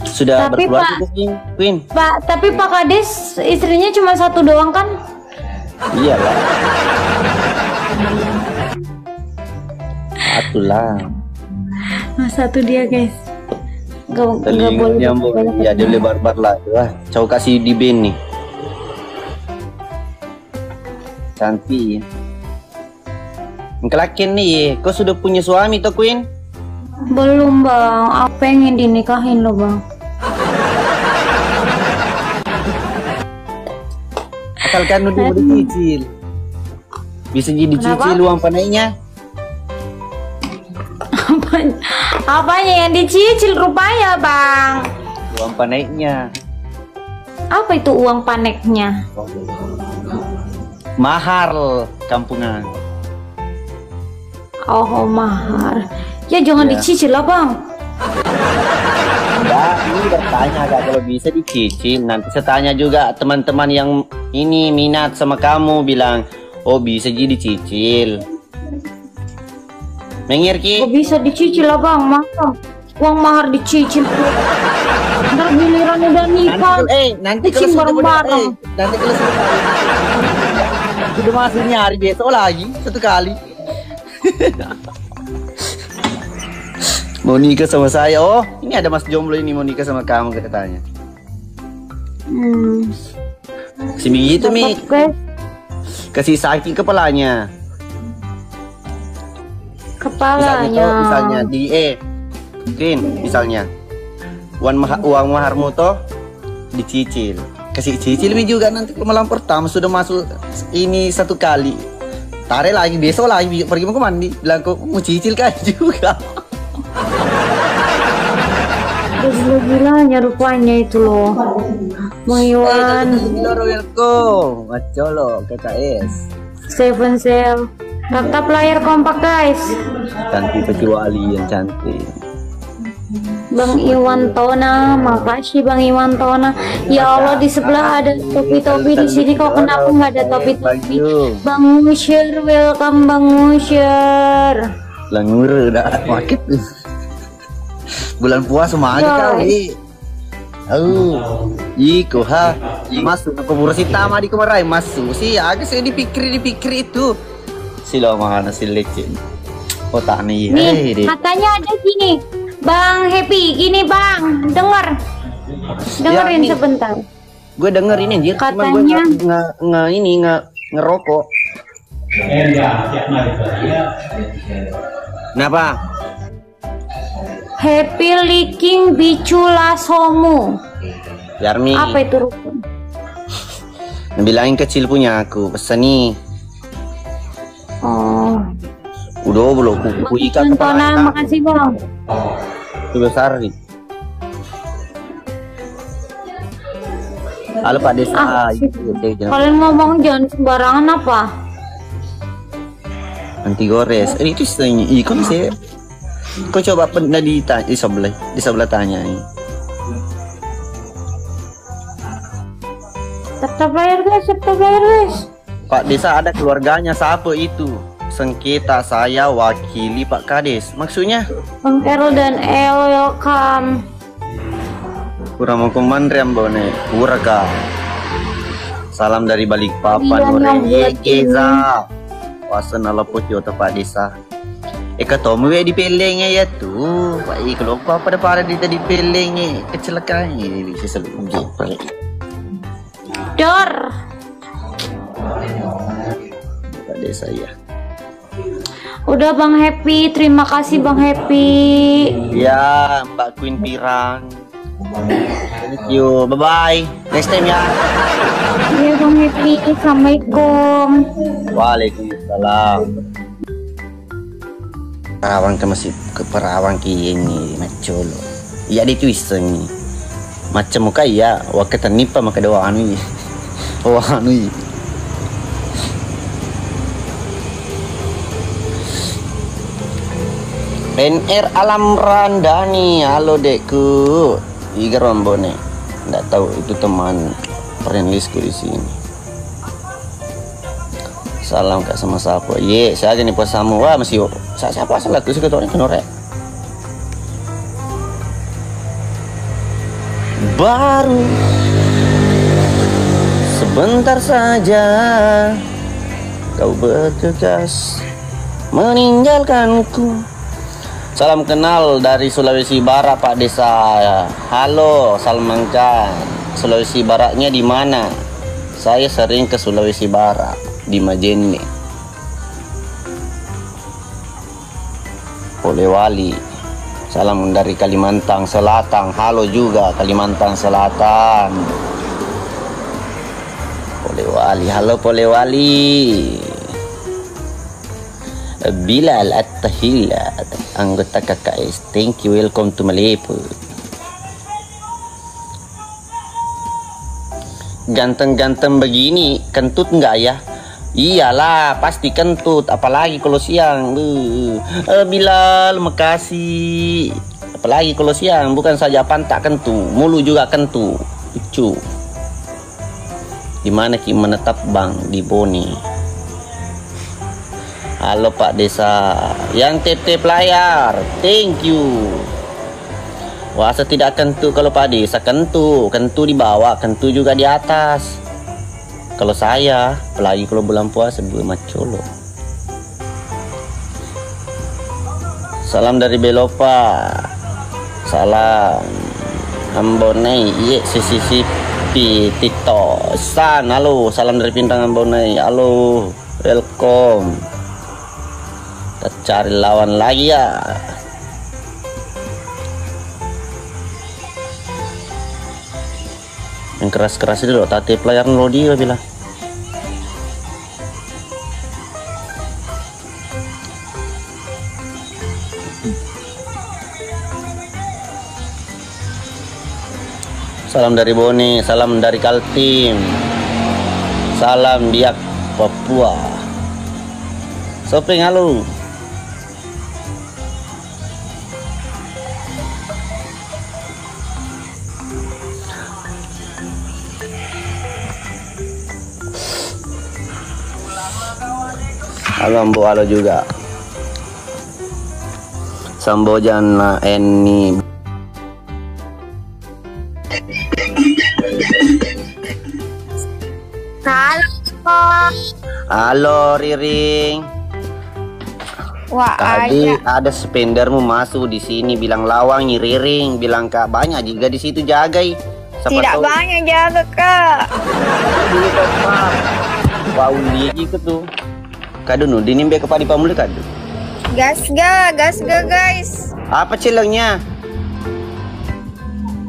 Sudah Tapi, berkeluarga Pak, belum, Queen? Pak, tapi Pak Kades istrinya cuma satu doang kan? Iyalah. Atulah. Satu dia guys. Gak boleh nyambung. Ya dia boleh barbar lah. Wah, cowok kasih di band nih. Cantik. Kelakin nih, kau sudah punya suami toh, Queen? Belum bang, aku pengen dinikahin loh bang. Asalkan udah mau dicicil. Bisa jadi cicil uang panainya. Apanya yang dicicil rupanya bang? Uang panainya. Apa itu uang paneknya? Mahar kampungan. Oh mahar. Ya jangan dicicil lah bang. Ya, ini bertanya kak kalau bisa dicicil. Nanti saya tanya juga teman-teman yang ini minat sama kamu bilang, oh bisa jadi dicicil. Mengir ki? Gak bisa dicicil lah bang, masa uang mahar dicicil. Ntar giliran udah nikah. Nanti kalau sudah bareng-bareng. nanti kalau sudah masuk nyari besok lagi satu kali. Mau nikah sama saya. Oh, ini ada mas jomblo ini mau nikah sama kamu katanya. Si begitu Mi. Kasih sakit kepalanya. Misalnya di Green misalnya uang maharmu toh dicicil, kasih cicil Mi juga nanti malam pertama sudah masuk ini satu kali tarik lagi besok lagi pergi mau ke mandi bilang kok mau cicil kan juga. Gila-gilanya rupanya itu loh Bang Iwan. Welcome Macolo KKS Seven Cell daftar player kompak guys. cantik kecuali yang cantik Bang Iwan Tona, makasih Bang Iwan Tona. Ya Allah di sebelah ada topi-topi di sini kok kenapa nggak ada topi-topi? Bang Musyer, welcome Bang Musyer. Langur udah market bulan puasa mana kali. Iko ha masuk ke burus hitam di kemarin masuk sih agak saya dipikir itu sila mana si lecin otak nih katanya ada gini Bang Happy gini Bang dengerin ya, sebentar gue denger ini anjir katanya nggak ngerokok. Kenapa? Happy Licking Bicula Somu. Yarmi. Apa itu rukun? Bilangin kecil punya aku pesan nih. Oh. Udah belum kuku ikan kepala. Makasih bang. Itu besar nih. Halo Pak Desa. Kalian ngomong jangan sembarangan apa? Nanti gores. Itu ikon sih. Kau coba pernah di sebelah tanya ini. Tetap bayar guys. Pak Desa ada keluarganya siapa itu? Sengketa saya wakili Pak Kades. Maksudnya? Bang Errol dan El welcome. Kurang mau kemandriam bone. Puraka. Salam dari Balikpapan. Keza. Wasan ala putih otak Pak Desa. Ketemu di pelengnya ya tuh. Pak kalau apa pada pada di tadi pelengnya kecelakaan ini bisa sebut Dor. Pak Desa ya. Udah Bang Happy, terima kasih Bang Happy. Ya Mbak Queen Pirang. Thank you, bye bye. Next time ya. Iya Bang Happy, assalamualaikum. Waalaikumsalam. Perawang ke masih ke perawang kini macolo. Iya di twist ini. Macam muka ya, waktu nipa maka doa anu. Oh anu. NR Alam Randani, halo dekku. Iga rombone. Nggak tahu itu teman friendlistku di sini. Salam kak sama siapa? Ye, saya aja nih pas sama wah masih siapa salah tuh sih ketuanya kenorek. baru sebentar saja kau bergegas meninggalkanku. Salam kenal dari Sulawesi Barat, Pak Desa. Halo, Salmankan. Sulawesi Baratnya di mana? Saya sering ke Sulawesi Barat, di Majene, Polewali. Salam dari Kalimantan Selatan. Halo juga Kalimantan Selatan. Polewali, halo Polewali. Bilal At-Tahila, anggota KKS. Thank you, welcome to Malibu. Ganteng-ganteng begini, kentut nggak ya? Iyalah, pasti kentut. Apalagi kalau siang. Bilal, makasih. Apalagi kalau siang, bukan saja pantat kentu, mulu juga kentu. Lucu. Dimana Ki menetap Bang? Di Boni. Halo Pak Desa, yang tap layar, thank you. Puasa tidak kentu kalau Pak Desa, kentu di bawah, kentu juga di atas. Kalau saya, apalagi kalau bulan puasa, gue macolo. Salam dari Belopa, salam Ambonai, iya Sisipi Tito San, halo, salam dari Pintang Ambonai, halo, welcome. Kita cari lawan lagi ya. Yang keras-keras itu loh, tadi player lo dia bilang. Salam dari Boni, salam dari Kaltim, salam Biak Papua. Sopeng, halo. Halo Mbo, halo juga. Sambojan Eni. Halo Riring. Wah, tadi ada spendermu masuk di sini bilang lawang Riring, bilang Kak banyak juga di situ jagai. Tidak banyak jaga Kak. Wah undi gitu tuh. Kado nu dinimbe kepada pamuli kado. Gas ga guys. Apa celengnya?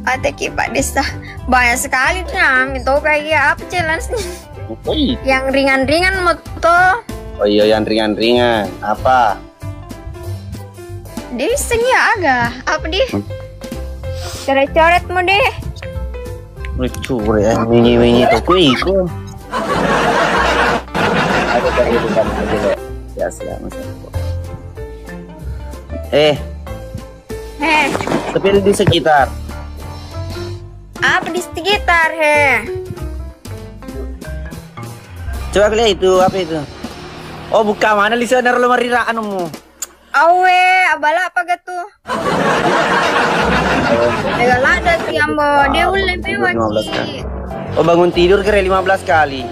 Ada Ki Pak Desa. Banyak sekali tuh itu kayak apa challenge-nya? Yang ringan-ringan moto. Oh iya yang ringan-ringan. Apa? Dia isengnya agak. Apa dia? Coret-coret mau deh. Lucu ya, wingi-wingi toko itu. Ada dari bukan aja ya selamat. Tapi di sekitar. Apa di sekitar Coba lihat itu apa itu? Oh buka mana listener lo marira anumu? Awe, abala apa gitu? Enggak ada sih ambo, dia udah lewat. Oh bangun tidur kira 15 kali.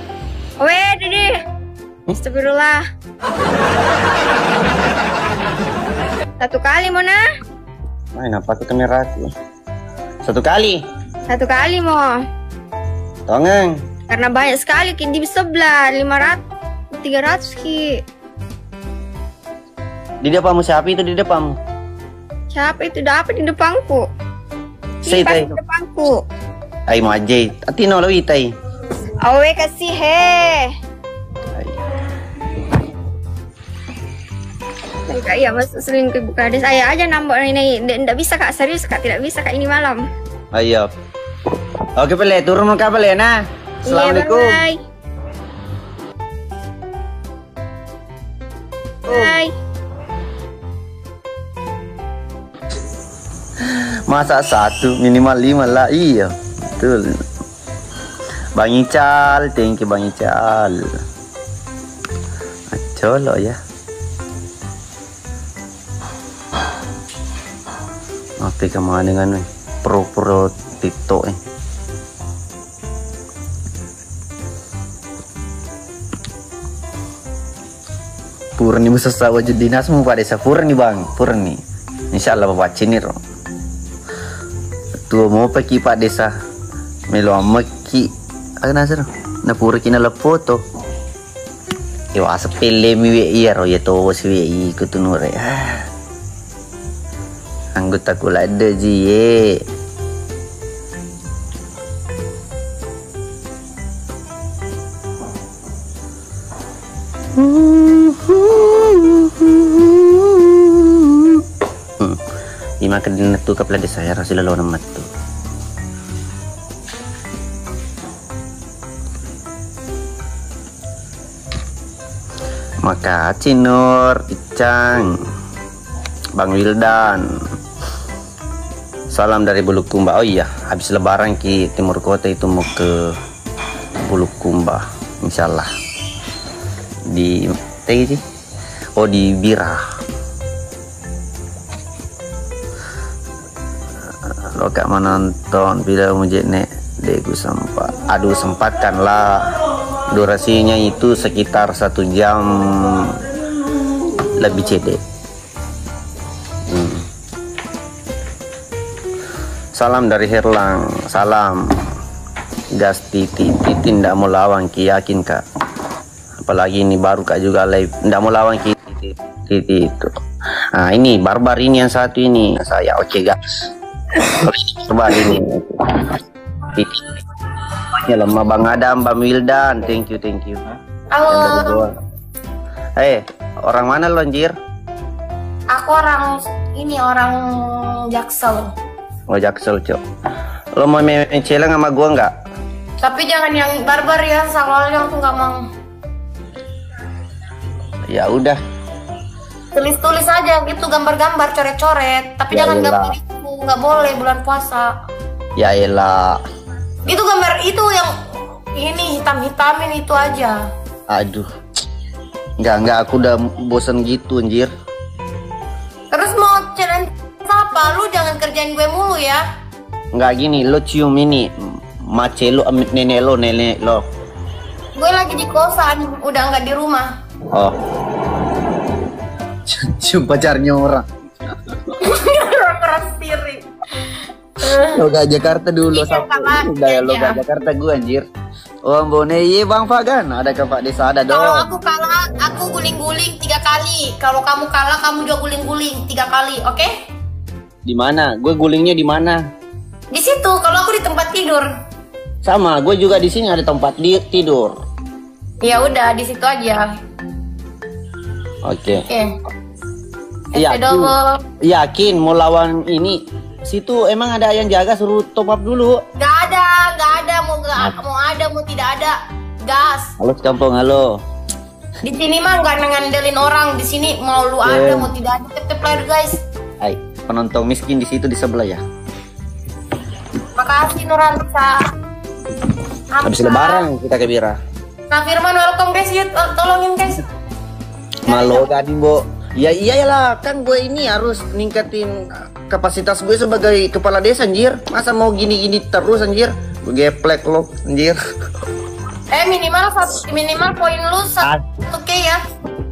Weh, Dede. Astagfirullah. Satu kali Mona. Main apa tuh kamera aku? Satu kali mau. Tongeng. Karena banyak sekali Ki di sebelah 500 300 Ki. Di depanmu siapa itu di depanmu? Siapa itu dapat di depanku? Di depanku. Ai majai. Atino lo itai. Awe kasih Iya masuk selingkuh buka des. Saya aja nambah ini. Tidak bisa Kak, serius Kak, tidak bisa Kak ini malam. Ayo. Oke pele, turun ke pele nah. Assalamualaikum. Iya, bye. Masa satu minimal 5 lah. Iya betul. Bang Ical, thank you Bang Ical. Acolo ya. Apa kemana dengan pro TikTok Purni besar wajud dinasmu Pak Desa. Purni bang, Purni. Insyaallah Bapak Cinir. Tuh mau pergi Pak Desa. Melo amaki. Ada nasir. Na pura kina la foto. Yo asapele mi we iya ro ya to si we kutunure. Anggota kula ada ji ye. Ima kedina tu kapla desa ya Rasulullah namat tu. Maka Cinur, Icang, Bang Wildan. Salam dari Bulukumba. Oh iya, habis lebaran ke timur kota itu mau ke Bulukumba. Insyaallah. Di sih. Oh di Bira. Lo gak menonton video mujene deku sempat. Aduh sempatkanlah. Durasinya itu sekitar 1 jam lebih CD. Salam dari Herlang. Salam. Gas Titi tidak mau lawan Ki, yakin Kak? Apalagi ini baru Kak juga live. Tidak mau lawan Ki Titi itu. Nah ini barbar ini yang satu ini saya. Oke guys. Barbar ini. Titi. Ya lemah Bang Adam, Bang Wildan, thank you. Halo. Orang mana lo anjir? Aku orang Jaksel. Oh Jaksel cok. Lo mau main celeng sama gua nggak? Tapi jangan yang barbar ya, soalnya aku nggak mau. Ya udah. Tulis aja gitu, gambar-gambar, coret-coret. Tapi Ya jangan elah. gambar itu, nggak boleh bulan puasa. Ya elah. Itu gambar itu yang ini hitam-hitamin itu aja. Aduh. Enggak, aku udah bosan gitu anjir. Terus mau challenge apa? Lu jangan kerjain gue mulu ya. Enggak gini, lo cium ini mace lo, nenek lo. Gue lagi di kosan, udah nggak di rumah. Oh. Cium pacarnya orang. Orang sendiri. Loga Jakarta dulu Iya, sampai Kak, udah iya. Loga Jakarta gua anjir. Oh Bone ye Bang Fagan, ada ke Pak Desa ada Kalau dong. aku kalah, aku guling-guling 3 kali. Kalau kamu kalah, kamu juga guling-guling 3 kali, oke? Di mana? Gue gulingnya di mana? Di situ, kalau aku di tempat tidur. Sama, gue juga di sini ada tempat tidur. Ya udah, di situ aja. Oke. Oke. Yakin, Double. yakin mau lawan ini? Situ emang ada yang jaga, suruh top up dulu. Gak ada. Mau ada, mau tidak ada. Gas. Halo sekampung, halo. Di sini mah nggak ngandelin orang. Di sini mau lu ada, mau tidak ada. Tetep player guys. Hai, penonton miskin di situ di sebelah ya. Makasih Nuransa. Habis lebaran kita ke Bira. Nah Firman welcome guys, yuk tolongin guys. Malo tadi, Bo. Ya iyalah, kan gue ini harus ningkatin kapasitas gue sebagai kepala desa anjir. Masa mau gini-gini terus anjir? Gue geplek lo anjir. Minimal poin lu 1K ya.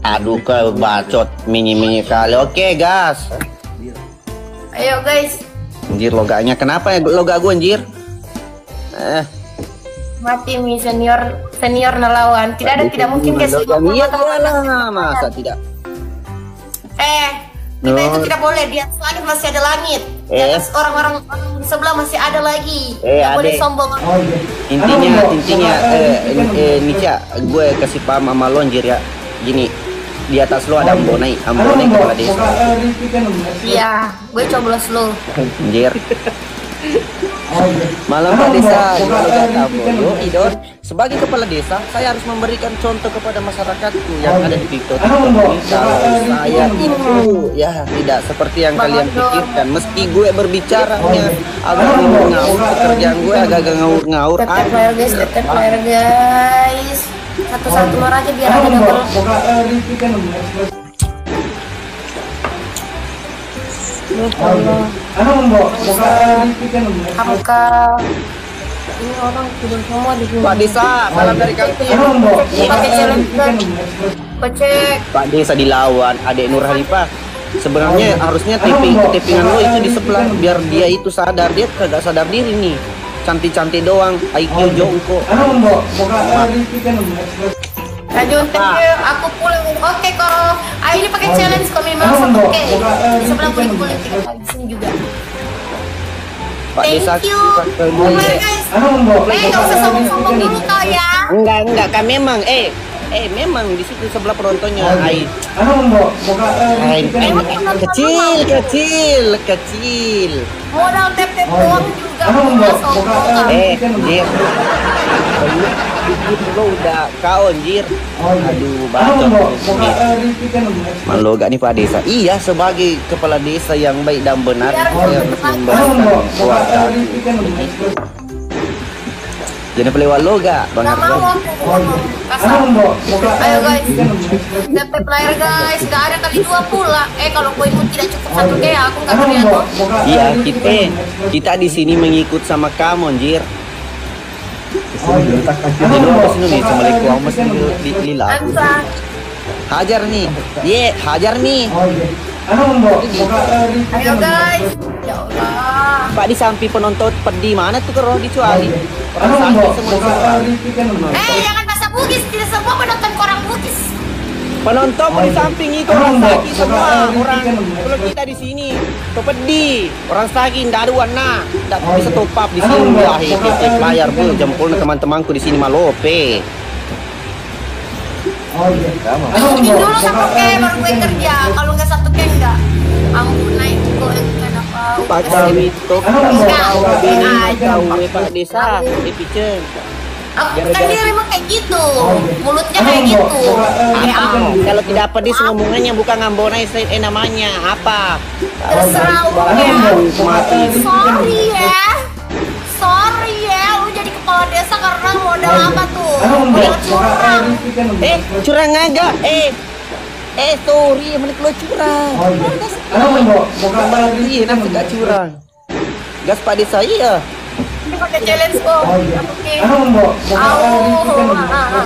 Aduh ke bacot mini kali. Oke gas. Ayo guys. Anjir loganya kenapa ya loga gue anjir? Mati mi senior nelawan. Tidak mungkin guys. Iya lah, masa tidak? Kita itu tidak boleh. Di atas langit masih ada langit. Di atas orang-orang di sebelah masih ada lagi. Tidak boleh sombong. Intinya Nica, gue kasih paham sama lo anjir ya. Gini, di atas lo ada Ambonai kepala desa. Iya, gue coblos lo. Anjir. Malam Pak Desa, Yo Idon, sebagai kepala desa, saya harus memberikan contoh kepada masyarakatku yang ada di TikTok. Kalau saya itu ya tidak seperti yang kalian pikirkan. Meski gue berbicaranya agak ngawur, pekerjaan gue agak ngawur. Tetep player guys. Satu-satu luar aja biar ada double. Hamka. Ini orang tidur semua di sini. Pak Desa, salam dari Kang Tim. Pakai challenge kan? Cek. Pak Desa dilawan Adek Nur Halifah. Sebenarnya harusnya tapingan lo itu di sebelah biar dia itu sadar, dia kagak sadar diri nih. Cantik-cantik doang, IQ jongkok. Rajun, thank you. Aku pulang. Oke kok. Ayo ini pakai challenge kok minimal 1K. Di sebelah kulit-kulit 3 kali di sini juga. Pak Desa, Thank you. Guys. Nggak usah sombong-sombong dulu kau ya. enggak kan memang memang di situ sebelah penontonnya kecil Modal tap-tap doang juga udah sombong. Jir lo udah kau anjir. Aduh bacot malu gak nih Pak Desa. Iya, sebagai kepala desa yang baik dan benar saya harus memberikan keluarga. Jangan pelewat lo gak Bang Nggak mau aku ngomong kasar. Ayo guys, tap-tap player guys. Gak ada kali 2 pula. Kalau poinmu tidak cukup 1K aku nggak terlihat tuh. Iya, kita di sini mengikut sama kamu anjir. Jadi lu apa sini nih Assalamualaikum mesti lila. Hajar nih. Hajar nih. Ayo guys. Ya Allah. Pak di samping penonton pedih mana tuh roh dicuali. Orang sakit semua. Jangan bahasa Bugis, tidak semua penonton orang Bugis. Penonton di samping itu orang sakit semua. Orang kalau kita di sini tuh pedih. Orang sakit nggak ada warna. Nggak bisa top up di sini ya. Tiap layar bu jempol teman-temanku di sini malope. Ini dulu 1K baru gue kerja. Kalau nggak 1K enggak. Ampun naik gue kenapa? Pak Kawito, Pak Desa, Epicen. Kan dia memang kayak gitu, mulutnya kayak gitu. Kalau tidak pedis ngomongannya bukan ngambonai namanya apa? Terserah lu ya. Sorry ya, lu jadi kepala desa karena modal apa tuh? Modal curang. Curang agak. Sorry, mana kalau curang. Iya, nanti gak curang. Gas Pak Desa iya. Ini pakai challenge kok. Oke.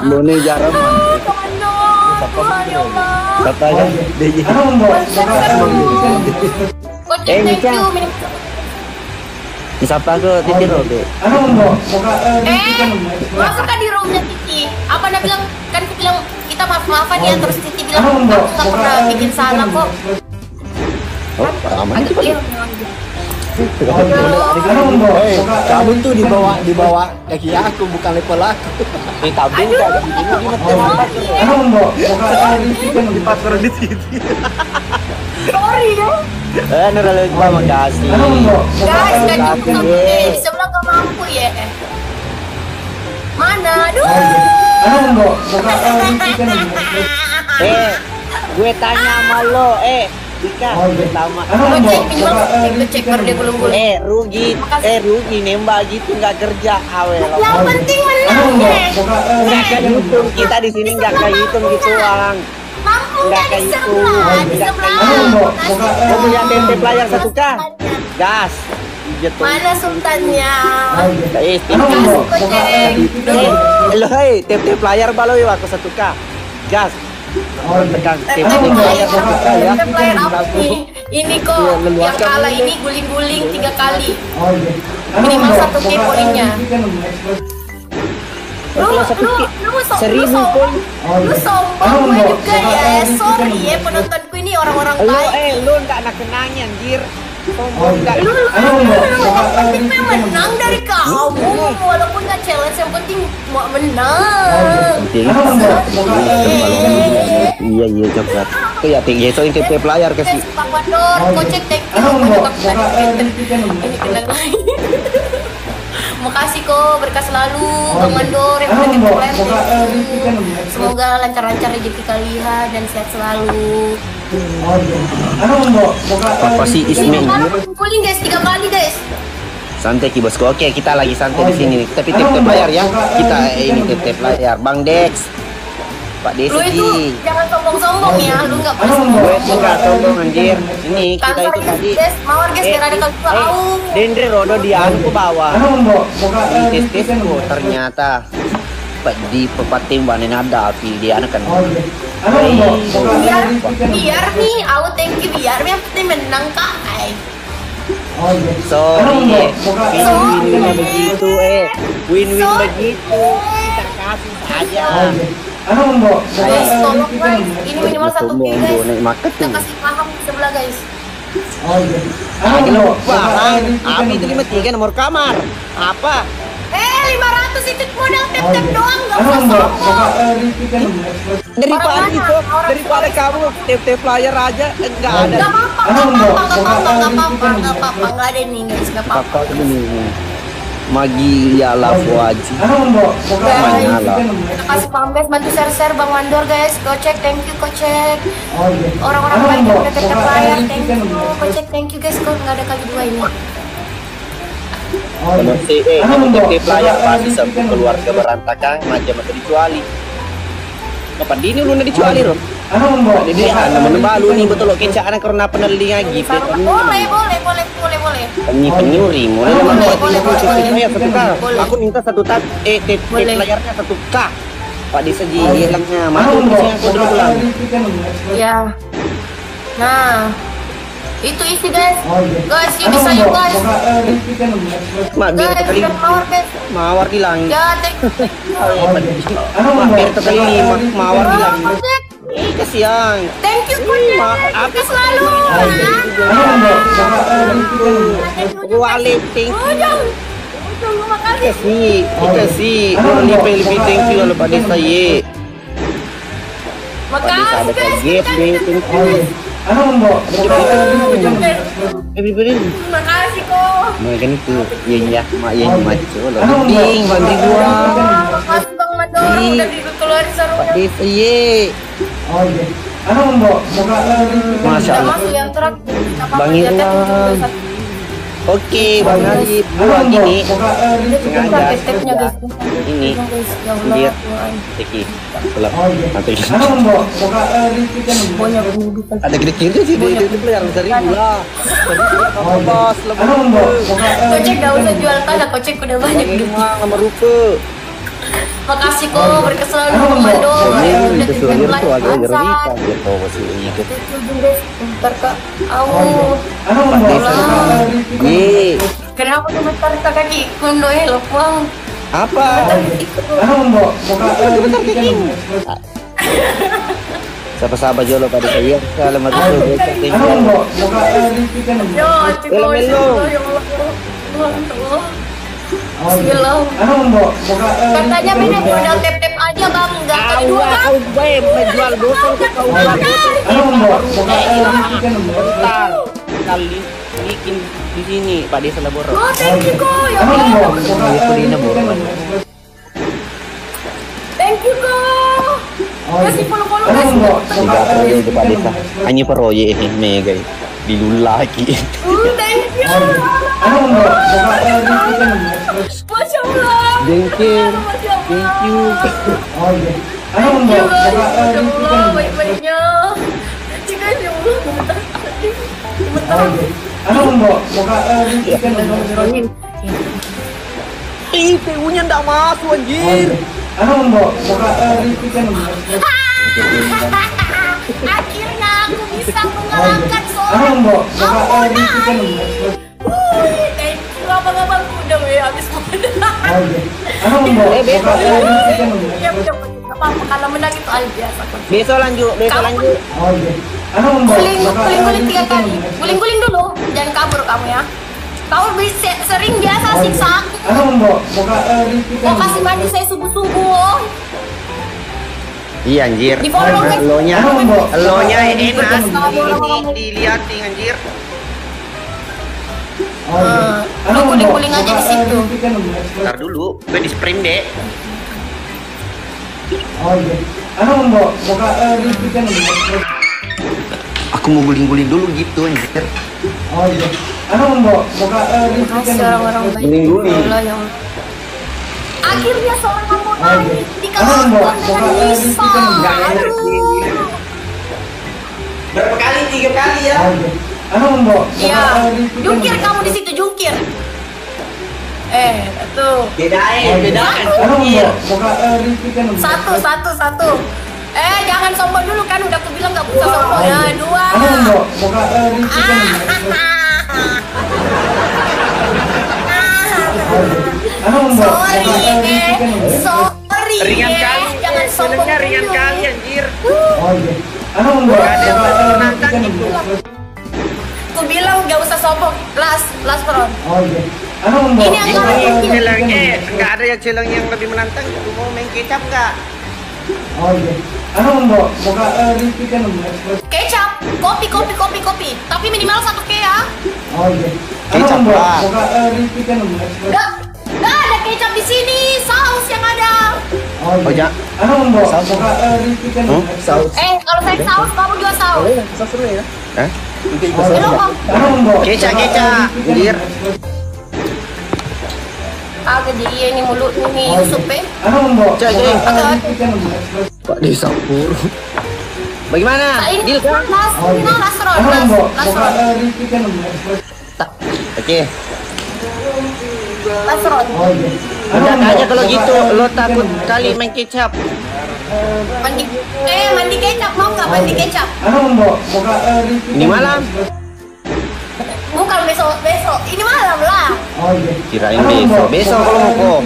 Bone jarang. Tuhan ya Allah. Katanya DJ. Thank you. Siapa ke Titi Robe? Masuk kan di roomnya Titi. Apa anda bilang? Kan aku bilang kita maaf-maafan ya. Terus Titi bilang aku nggak pernah bikin salah kok. Aman itu kamu tuh dibawa kaki aku bukan level aku. Tabung kagak begini di pasar di sini. Sorry ya. Nurul terima kasih. Guys, nggak cukup di sebelah nggak mampu ya. Mana? Aduh. Gue tanya sama lo, Dika, pertama. Cek baru dia gulung-gulung. Rugi nembak gitu nggak kerja, awel. Yang penting menang ya. Nggak kehitung kita di sini nggak kehitung gitu uang. Nggak di sebelah, di sebelah. Kamu yang tempe layar 1K, gas. Mana sultannya? Lo tempe layar balo ya aku 1K, gas. Tekan tempe layar 1K ya. Ini kok yang kalah ini guling-guling 3 kali. Minimal 1K poinnya. Lu sombong gue juga ya. Sorry ya penontonku ini orang-orang baik. Lu nggak nak kenanya anjir. Lu penting menang dari kamu walaupun nggak challenge yang penting mau menang. Iya coklat. Tuh ya tinggi so ini tipe player kasih. Pak Mandor, kocek thank you. Ini kena lagi. Makasih kok, berkah selalu Bang Mandor yang udah kita. Semoga lancar-lancar rezeki kalian dan sehat selalu. Apa sih Ismail? Kumpulin guys 3 kali guys. Santai Ki Bosku. Oke, kita lagi santai di sini. Tapi tip layar ya. Kita ini tip layar. Bang Dex. Pak Desa Lu itu Ji. jangan sombong-sombong ya, lu nggak boleh Gue sombong. enggak sombong anjir. Ini kita Kantor itu tadi. guys, mawar guys, biar ada kali dua. Au. Dendre Rodo di anu ke bawah. Di tes-tesku ternyata Pak di pepatim banen ada api dia anak kan. Biar nih, au thank you biar nih yang penting menang kak. Sorry, win-win begitu win-win begitu. Kita kasih saja. Guys, tolong guys, ini minimal 1 K guys. Naik market Kita tuh. kasih paham di sebelah guys. Lagi lupa kan? Api itu 53 nomor kamar. Apa? 500 itu modal tep-tep doang, gak usah sombong. Daripada kamu tip-tip player aja enggak ada. Gak apa-apa, gak ada nih guys, gak apa-apa. Apa ini? Magi ya lafu aja. Manyala. Kita kasih paham guys, bantu share-share Bang Mandor guys. Kocek, thank you Kocek. Orang-orang baik yang udah tep-tep player, thank you Kocek, thank you guys. Kok gak ada kali dua ini. Kalau tip player pasti satu keluarga berantakan macam atau dicuali. Kapan dini lu dicuali Rom? Jadi nama balu nih betul lo kecak anak karena peneliti lagi. Boleh. Penyuri mulai Boleh. saya 1K. Aku minta 1K tip layarnya 1K. Pak Disaji hilangnya. Mana tulisnya aku dulu pulang. Ya. Nah, itu isi guys. Guys, yuk bisa yuk guys. Mak biar Guys, terkali biar mawar guys. mawar hilang. Ya, thank you. Mak biar terkali mawar hilang. Kasihan. Thank you Kocek. Aku selalu. Wale thank you. Terima kasih. Kasih. Orang lebih thank you kalau Pak Desa ye. Makasih guys. Thank you. Everybody. Terima kasih kok. Makan itu ya mak yang maco lo. Ding mandi gua. Makasih Bang Mandor udah dikeluarin Pak sarungnya. Desa ye. Masya Allah. Masuk yang terakhir. Bang Irwan. Oke, Bang Ali, buat gini sengaja Step-stepnya guys. ini Dia dia teki selap nanti banyak kehidupan. ada gede-gede sih dia itu yang dari gula bos lebih Kocek gak usah jual tanah, Kocek udah banyak duit. nama rupa Makasih kok berkesan Bang Mandor. Udah itu titip suara itu agak like jernih gitu masih ikut Titip guys, bentar kak. Au. Pak Desa ye Kenapa tuh bentar kak kaki kondoe lo Bang? apa siapa-siapa jolo pada saya selamat itu Yo, ciko, ya Allah. Bismillah. Katanya beda modal tap-tap aja bang, enggak kali dua bang. kau gue menjual botol ke kau jual bentar kali bikin di sini Pak Desa Laboro Oh thank you ko, ya Allah. Thank you ko. Kasih follow-follow guys. tidak perlu itu Pak Desa hanya proyek mega dilulaki Thank you. Masya Allah. thank you thank you Thank you guys. Masya Allah, baik-baiknya. Jika ya Allah, ih PU-nya ndak masuk anjir akhirnya aku bisa mengalahkan seorang thank you abang-abangku udah habis modal. besok Ya udah apa-apa kalau menang itu hal biasa kok. besok lanjut Guling 3 kali. Guling dulu, jangan kabur kamu ya. Kamu bisa sering biasa siksa aku. Mau kasih mandi saya subuh-subuh. iya anjir Di follow guys. elonya enak diliatin anjir Lu guling-guling aja di situ. ntar dulu gue di sprint deh aku mau guling-guling dulu gitu anjir Makasih orang-orang baik. Guling-guling. Ya Allah, ya Allah. Akhirnya seorang mau naik dikalahkan dengan Nisa. Berapa kali? 3 kali ya? Iya, jungkir kamu di situ jungkir. Tuh. Bedakan. Satu. Jangan sombong dulu kan, udah aku bilang gak bisa sombong ya. 2. Sorry. Ringan kali. Jangan sombong. Ringan kali anjir. Aku bilang gak usah sombong. Last round. Ini yang Celeng, nggak ada yang celeng yang lebih menantang. Lu mau main kecap nggak? Kecap, kopi. Tapi minimal 1 ke ya. Kecap lah. Gak ada kecap di sini. Saus yang ada. Oh ya. Saus. Kalau saya saus, kamu juga saus. Saus dulu ya. Kecap. Anjir. Agak dia ini mulut ini Yusuf Pak Desapur. Bagaimana? Deal kan? Last round. Oke. Last round. Udah aja kalau gitu. Lo takut kali main kecap. Mandi kecap mau nggak mandi kecap? Ini malam. Bukan besok. Ini malam lah. Kirain besok kalau mau kok.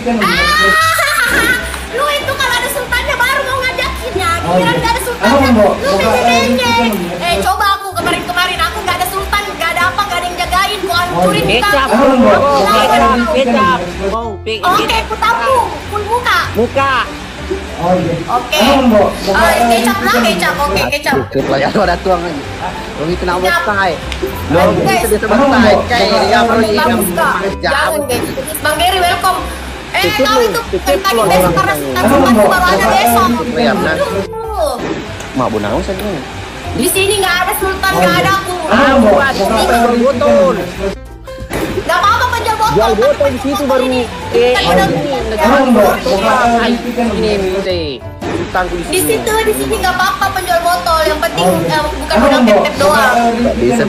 Lu itu kalau ada sultannya baru mau ngajakin ya. Kirain nggak ada sultannya. Lu benjeng. Coba aku kemarin aku nggak ada sultan, nggak ada apa, nggak ada yang jagain. Gua hancurin Kecap. Kecap. Oke, aku tampung. Full muka. Oke. Kecap lah, kecap. Oke, kecap. Pelayan ada tuang lagi. Lo ini kena Kecap. bantai. Lo Guys, itu biasa bantai. Kayak dia baru ini Bang jam Muska. Jangan guys. Bang Gary welcome. Tutup Kau lu, itu tutup tadi lu, besok orang karena katanya. sultan baru ada besok. Iya, benar. Aduh. Mak bunau saja. Di sini nggak ada sultan, nggak ada aku. Buat penjual botol. Nggak apa-apa penjual botol. Jual botol di situ baru. Tadi udah Ini sultanku di sini nggak apa-apa penjual botol. Yang penting bukan modal tep-tep doang. Bisa.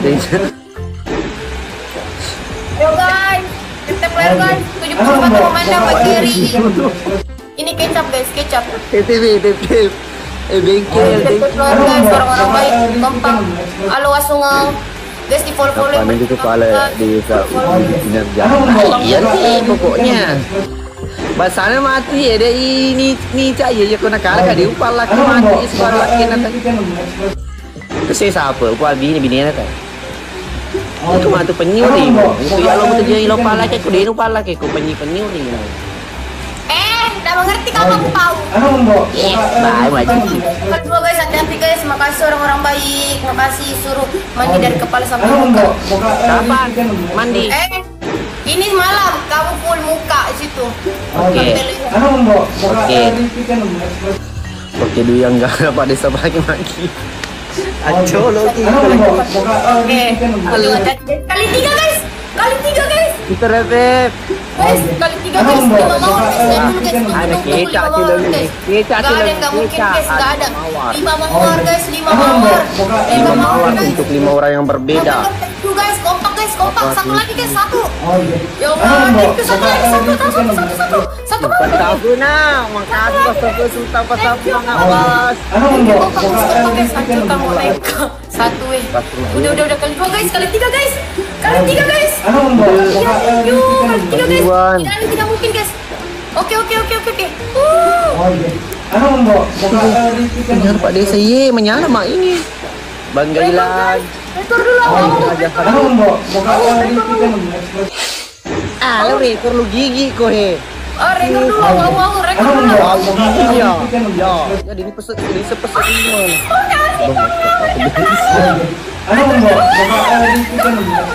Yo guys, tep-tep player guys. 74 komandan buat Gary. Ini kecap guys, kecap. Titip. Bengkel. Tep-tep player guys, orang-orang baik, gampang. Halo Wasungau. Guys di follow Apa nanti tu kepala desa kinerja. Iya sih pokoknya. Basana mati ada ini cak ya kena kala dia upal laki mati sekarang laki nanti. Terus siapa? Upal bini nanti. Itu mah tu penyu ni. Itu ya lo betul jadi lo pala ke dia upal laki ku penyu ni. Udah mengerti kamu tahu. Baik macam ni. Kedua guys, hati-hati guys. Makasih orang-orang baik. Makasih suruh mandi dari kepala sampai muka. Kapan mandi? Ini malam kamu full muka di situ. Oke. Oke dulu yang enggak dapat desa bagi lagi. Aco lo Oke. Kali 3 guys. Kita repet. Guys, kali 3 guys. 5 mawar guys. Ada kecap sih lo ni. Kecap Gak sih ada lo. yang gak mungkin guys. Gak ada. Mawar. 5 mawar guys. 5 mawar. 5 mawar guys. Untuk 5 orang yang berbeda. Tuh guys, kompak. Satu lagi guys, satu. Ya Allah, itu satu lagi, satu. Tahu nak, makasih pasal sultan pasal pengawas. Kompak guys, hancur kamu naik. Satu Udah kali 2 guys, kali 3 guys. Kali 3 guys. Tidak mungkin guys. Oke. Menyala Pak Desa ye, menyala mak ini. Bangga hilang. Rekor dulu Lo rekor lu gigi kau he. rekor dulu, rekor dulu. Ya. Jadi ini sepesat ini.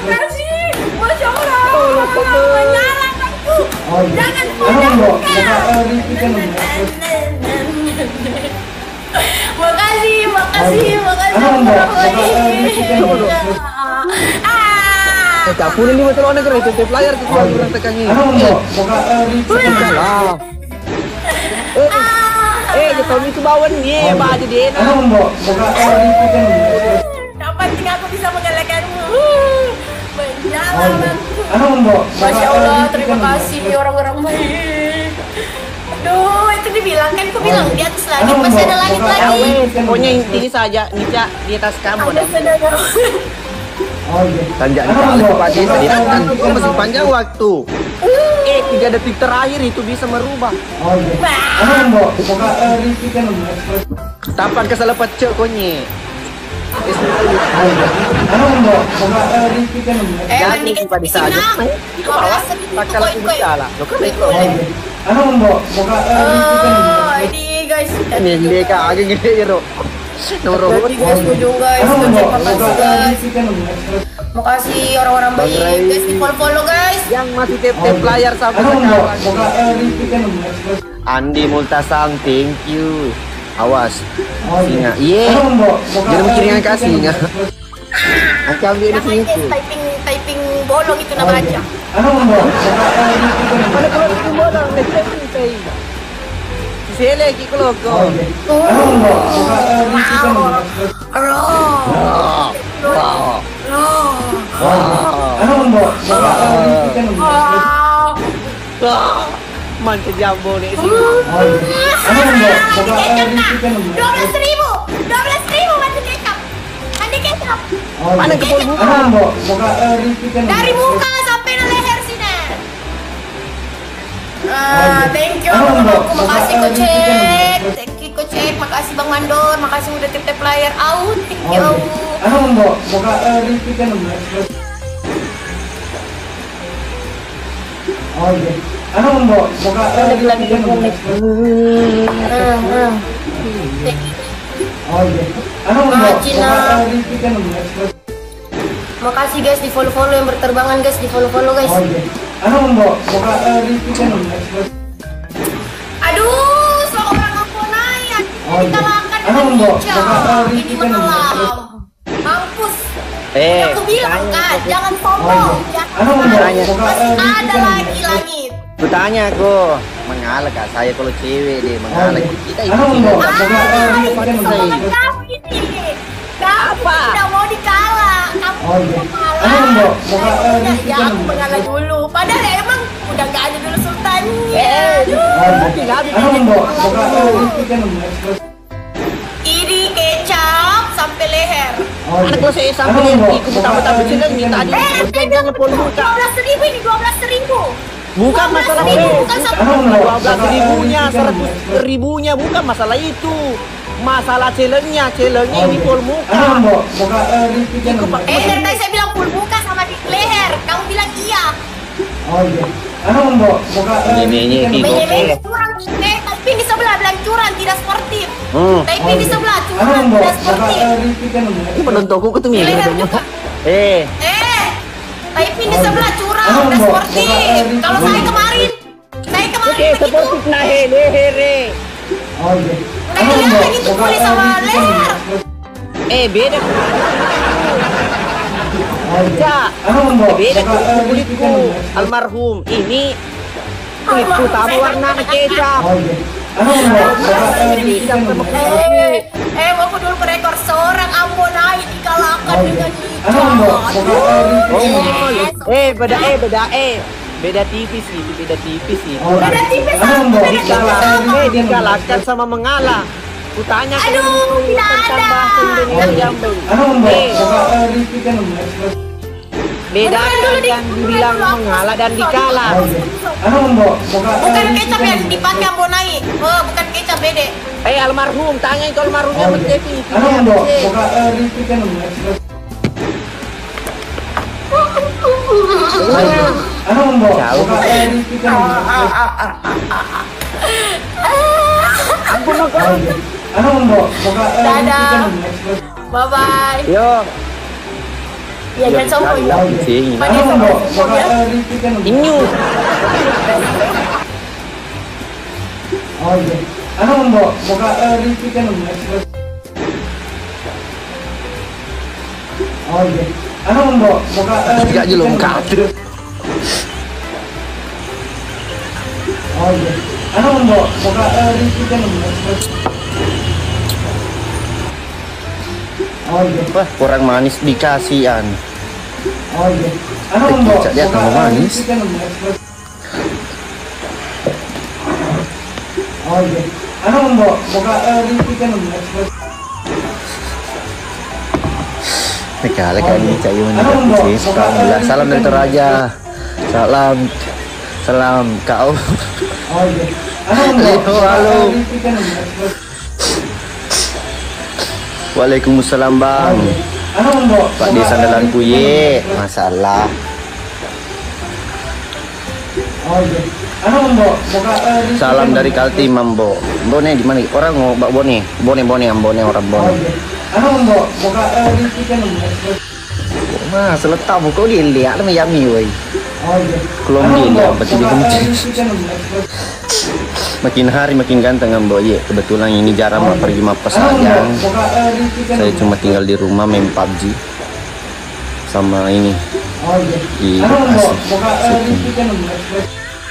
Makasih. Masya Allah. Menyala aku. Jangan Makasih. Tak pun ini betul orang negara itu layar tu orang tekangi. Lah. Tommy itu bawan nih, baju dia. Kapan tinggal aku bisa mengalahkanmu? Menyalahkanku. Masya Allah, terima kasih orang-orang baik. Aduh, itu dibilang kan, aku bilang di atas langit masih ada langit lagi. Pokoknya intinya saja, Nica di atas kamu. Ada saudara. Tanjak cepat desa diangkat. Kok masih panjang waktu. Tidak detik terakhir itu bisa merubah. Tapan kesalah pecek konye. Mandi kan pada saja. itu bawah Takal aku bicara. Lo kan itu. ini guys. Ini dia kagak gede ro. Nomor Jadi guys, ujung guys, makasih guys. Makasih orang-orang baik guys, di follow guys. yang masih tap layar sampai sekarang. Andi Multasang, thank you. Awas, singa. Iya, jangan mikirin kasih singa. Aku ambil di sini tuh. Typing bolong itu nama aja. Mana kalau itu bolong, typing tay. Sele ki kalau kau. Mantap jambo nih sih. 12.000 mandi kecap. Mandi kecap. Mana kepul buka? Dari muka sampai ke leher sini. Thank you aku makasih Kocek. Thank you Kocek, makasih Bang Mandor, makasih udah tip layar. Thank you. Makasih guys di follow yang berterbangan guys, di follow guys. Aduh, seorang aku naik dikalahkan dengan hijau. Ini malam mampus. Aku bilang kan, jangan sombong, masih ada lagi langit. Ku tanya aku, mengalah kak saya kalau cewek deh, mengalah kita itu Sombongan kamu ini. Kamu tidak mau dikalah, kamu mengalah. Ya aku mengalah dulu. Padahal emang udah gak ada dulu sultannya. Ini kecap sampai leher. Anak kalau saya sampai ikut betapa-betapa bilang minta tadi. Jangan pol buka. 12.000 ini 12.000. Bukan masalah itu. 12.000-nya, 100.000-nya bukan masalah itu. Masalah challenge-nya ini pol muka. Dari tadi saya bilang full muka sama di leher. Kamu bilang iya. Menyeleneh curang. Tapi di sebelah bilang curang, tidak sportif. Tapi di sebelah curang, tidak sportif. penontonku ketemu ya Leher juga. Tapi di sebelah curang, tidak sportif. Kalau saya kemarin begitu. Sportif nah leher. Kan kelihatan itu kulit sama leher. Beda. Beda kulitku almarhum. Ini kulitku tamu warna kecap. Aku dulu rekor seorang Ambonai dikalahkan dengan beda tipis itu, beda tipis itu. Beda tipis sama. Dikalahkan sama mengalah. Kutanya Aduh, tidak ada. Beda yang dibilang mengalah dan dikalah. Bukan kecap yang dipakai Ambonai. Bukan kecap bede. Almarhum, tanya itu almarhumnya mencepi. Dadah. Bye bye. Yo, Ya jangan sombong ya. sih. Pada sombong ya. Inyu. Tidak jelum kado. Wah, kurang manis dikasihan. Kecap dia tambah manis. Negara kan ini cak Iwan juga. Salam dari Toraja. Salam kau. Halo. Waalaikumsalam bang. Pak di sandalanku ye. Masalah. Salam dari Kaltim Mambo. Bone di mana? Orang mau bak bone. Bone orang bone. Mah seletap kau dia lihat lah yummy woi. Kalau dia berarti dia makin hari makin ganteng Ambo ye. Kebetulan ini jarang mau pergi mapas saja. Saya cuma tinggal di rumah main PUBG sama ini di Bekasi.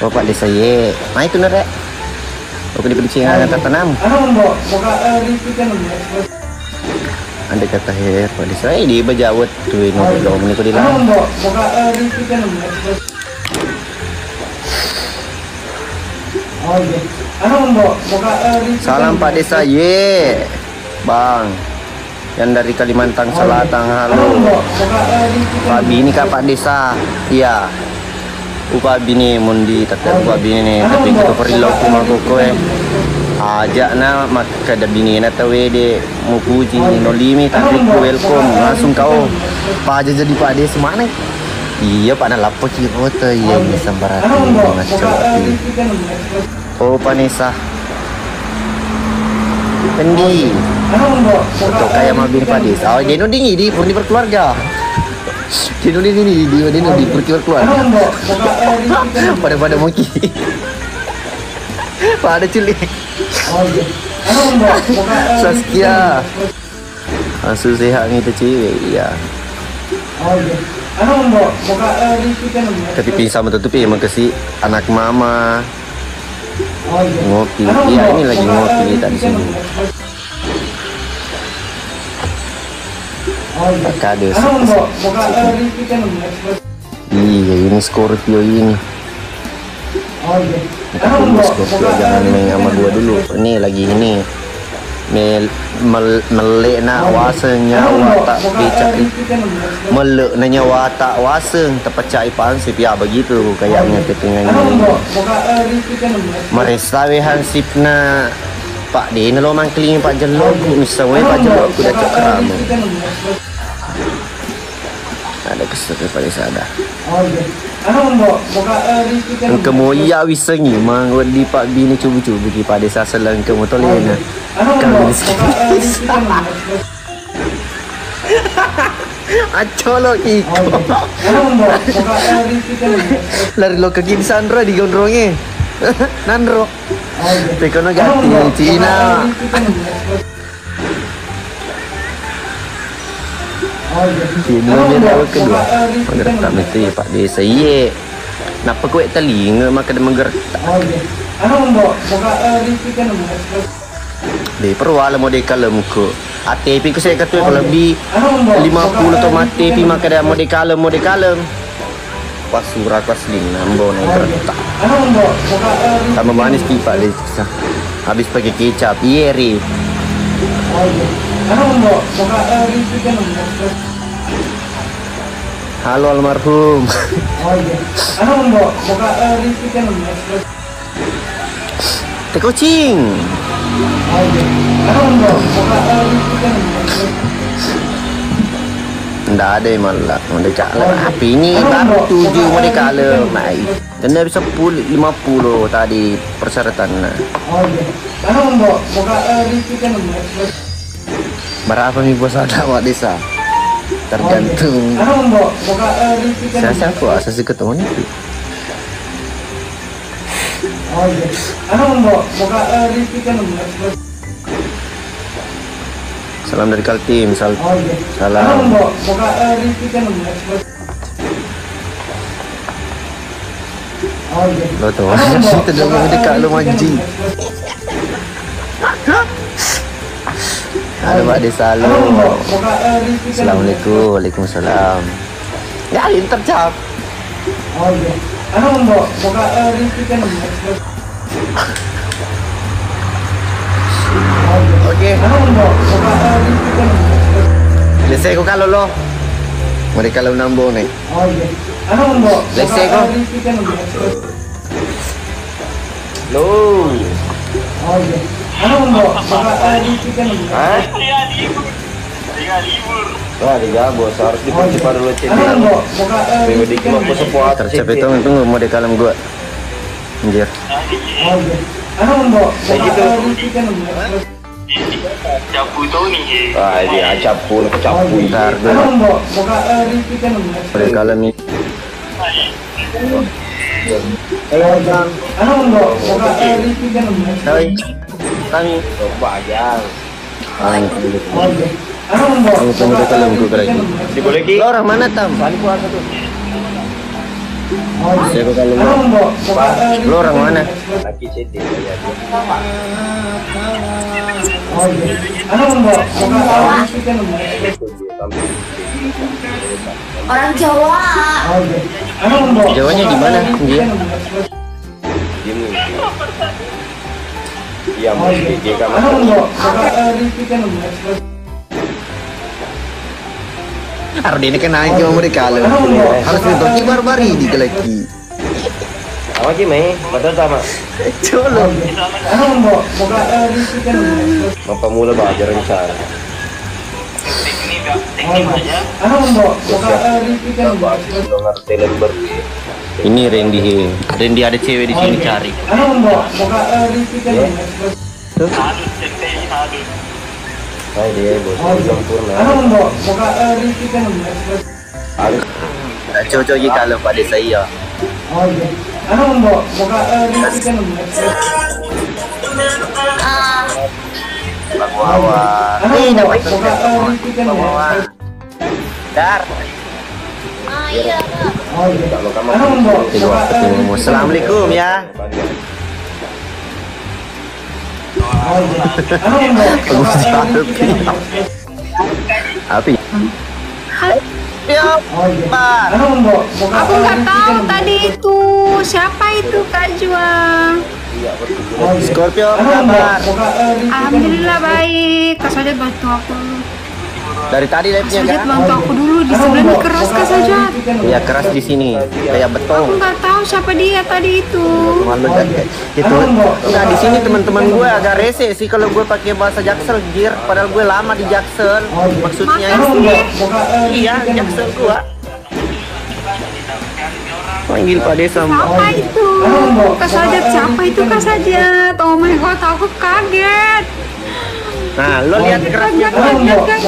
Bapak desa ye. Nah itu nerek. Oke diprediksi angkat tanam. Anda kata her pada saya di bajawat tuh ini belum ini kau dilang. Salam Pak Desa ye, bang. Yang dari Kalimantan Selatan halo. Pak Bini kak Pak Desa, iya. Pak Bini mundi tapi Pak Bini nih tapi kita perilau kumah kokoe. Ajak na maka ada bini na tawe de mau puji no limi tapi welcome langsung kau pa aja jadi Pak Des mana iya Pak na lapo kiro to iya ni sambarati ngaco oh Panesa pendi foto kayak mabin Pak Des oh dia no dingi di purni berkeluarga dia no di berkeluarga pada moki pada culik Saskia langsung sehat ni tu cewek ya tapi sama tutupi emang kasih anak mama ngopi iya ini lagi ngopi nih tadi sini kado iya ini Scorpio ini Scorpio jangan main sama gua dulu ini lagi ini melek nak wasanya watak becak melek nanya watak waseng terpecah pansip ya begitu kayaknya ketinggalan ini meresawe hansipna Pak D ini lo mangkling Pak Jelok misalnya Pak Jelok udah cokram ada kesukaan pada sada kamu iya wisengi mang di Pak Bini cubu-cubu di pada sasalan kamu tolena kamu acolo iko lari lo ke kiri Sandra di gondrongnya Nandro pekono ganti Cina ini dia kedua menggerak mesti Pak Desa ye napa kue telinga maka dia menggerak di perwala model kalem ko ATP ko saya kata kalau lebih 50 atau ATP maka dia model kalem pas surat pas link nambo naik kereta sama manis pipa Desa habis pakai kecap yeri halo almarhum teh kucing nggak ada malah mau kalem api ini baru 7 mau kalem naik dan dari 50 tadi persyaratan berapa nih bos ada Pak Desa tergantung saya siapa asasi ketemu nih salam dari Kaltim salam Lo tuh, kita dah mau dekat lo manji. Halo Pak Desa, halo. Assalamualaikum, waalaikumsalam. Ya, intercap. Oke. Lesai ko kalau lo. Mereka kalau nambung nih. Lesai ko. Lo. Hah? Wah, digabos harus dipercepat dulu cek. Minggu di kilo aku sepuat. Tercap itu mau di kalam gua. Anjir. Kayak gitu. Capu itu nih. Ah, dia capu ntar gua. Di kalam ini. Kami coba aja. Kamu tunggu di kalam gua lagi. Diboleh Lo orang mana Tam? Kali puasa tuh. Saya ke kalam. Lo orang mana? Laki CT ya. Orang Jawa. Jawanya di mana? Dia. Iya, mesti dia kan. Ardi ini kan naik mau di kalam. Harus ditoki barbari di lagi. Apa sih, Mei? Betul sama. Colo. Bapak mula belajar rencana. Teknik aja. Ini Randy ada cewek di sini cari. Halus TPI halus. Hai dia bos sempurna. Cocok je kalau pada saya. Bawa. Dapat bawa. Dar. Iya. Kalau kamu Assalamualaikum ya. Api. Ya, Pak. Aku nggak tahu tadi itu siapa itu Kak Juang. Scorpio kabar. Alhamdulillah baik. Kak Sajat bantu aku. Dari tadi live-nya Sajat kan? bantu aku dulu di sebelah ini keras Kak Sajat. Ya keras di sini, kayak Aku beton. nggak tahu siapa dia tadi itu. Malu kan gitu. Enggak di sini teman-teman gue agak rese sih kalau gue pakai bahasa Jaksel Gir, padahal gue lama di Jaksel. Maksudnya Masa itu. sih? Iya, Jaksel gue. Panggil Pak Desa. Siapa itu? Kak Sajat siapa itu Kak Sajat? Oh my god, aku kaget. Nah, lo lihat kerasnya gue. Lihat guys.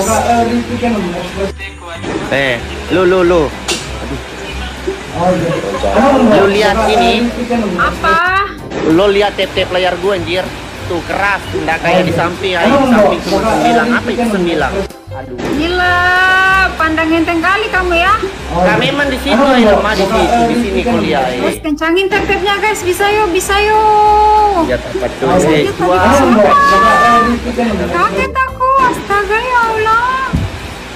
Lu. Lu lihat ini. Apa? Lo lihat tap layar gue anjir. Tuh keras, enggak kayak di samping. Di samping cuma 9. Apa itu 9? Gila, pandang enteng kali kamu ya. Kami emang di situ ya, lemah di situ, di sini kuliah. Guys, kencangin tap-tapnya guys, bisa yuk. Ya tempat tuh. Sajat tadi siapa? Kaget aku, astaga ya Allah.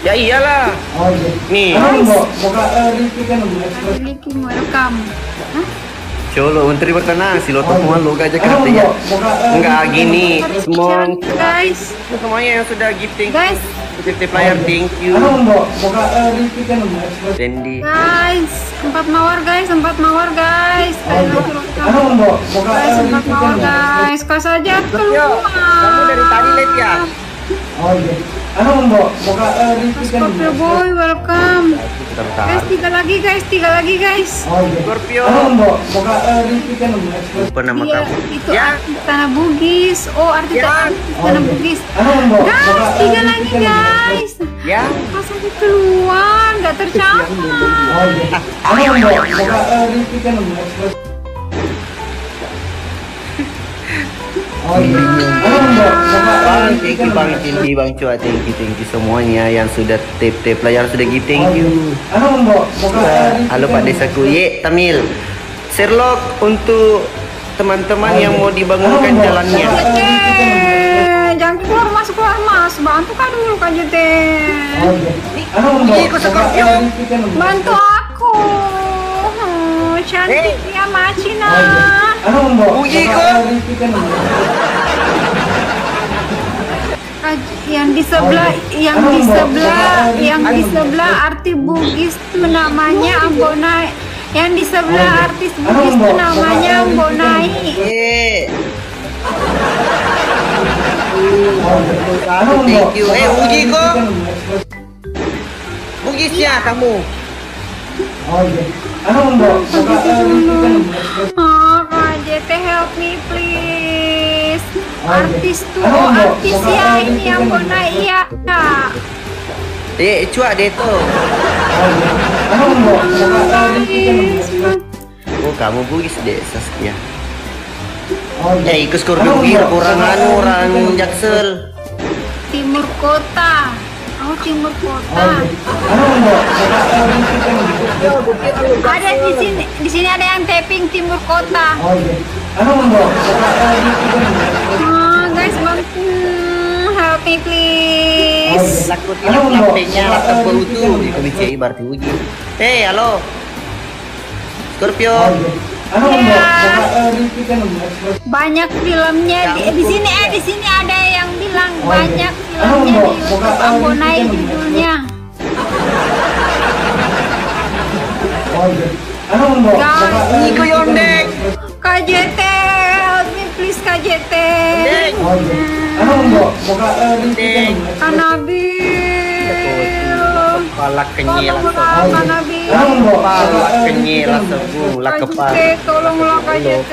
Ya iyalah. Nih, Leaking welcome. Hah? Colo, terima kasih lo temuan lo gajah katanya. Enggak gini, semua Guys, semuanya yang sudah gifting. guys, Tip player, thank you. Randy. guys, sempat mawar guys. Guys, sempat mawar guys. Kak Sajat keluar. Kamu dari tadi lihat ya? Scorpio boy, welcome. Guys, tiga lagi guys. Scorpio. Lupa nama Iya, kamu. itu Ya. artis Tanah Bugis. Oh, artis Ya. Tanah Bugis. Guys, tiga lagi guys. Ya. Kak Sajat keluar, nggak tercapai. Bang, thank you Bang Cua, thank you semuanya yang sudah tap layar sudah give, thank you. Halo Pak Desaku, ye Tamil. Sherlock untuk teman-teman yang mau dibangunkan jalannya. Jangan keluar mas, bantu kan dulu Kak Jete. Ikut Scorpio. Bantu aku. Cantik ya Macina. Uji kok. Yang di sebelah arti Bugis itu namanya Ambonai. Yang di sebelah artis Bugis itu namanya Ambonai. Thank you. Uji kok. Bugisnya kamu. Kak JT help me please. Artis tuh, artis ya ini Ambonai ya Kak. Cuak deh tuh. Oh kamu Bugis deh Saskia. Ikut Scorpio kurang orang Jaksel. Timur Kota. Oh Timur Kota. Ada di sini ada yang tapping Timur Kota. Guys bantu help me please. Lakuti lapenya laptop baru tuh di komisi berarti uji. Halo Scorpio. Banyak filmnya di sini ada yang bilang banyak filmnya di YouTube Ambonai judulnya. Niko Yondek. KJT help me please KJT. Kanabil. Palak kenyel Kanabil. Palak kenyel sebuah kepala. Tolonglah KJT.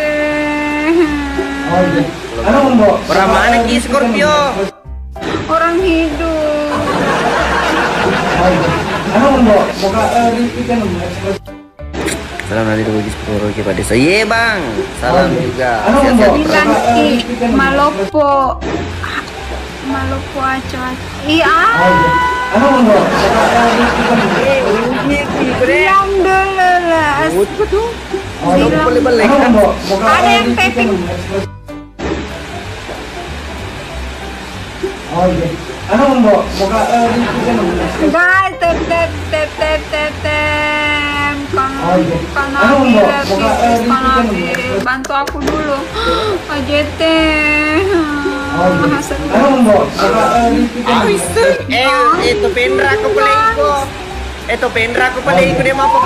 Orang mana Ki Scorpio? Orang hidup. Salam dari Bugis Puro kepada saya bang. Salam juga. Sehat-sehat. Malopo aja. Iya. Yang delas. Ada yang tapping. Guys, tap. Kanabil, bantu aku dulu. KJT. Itu pendra aku pelengko dia mau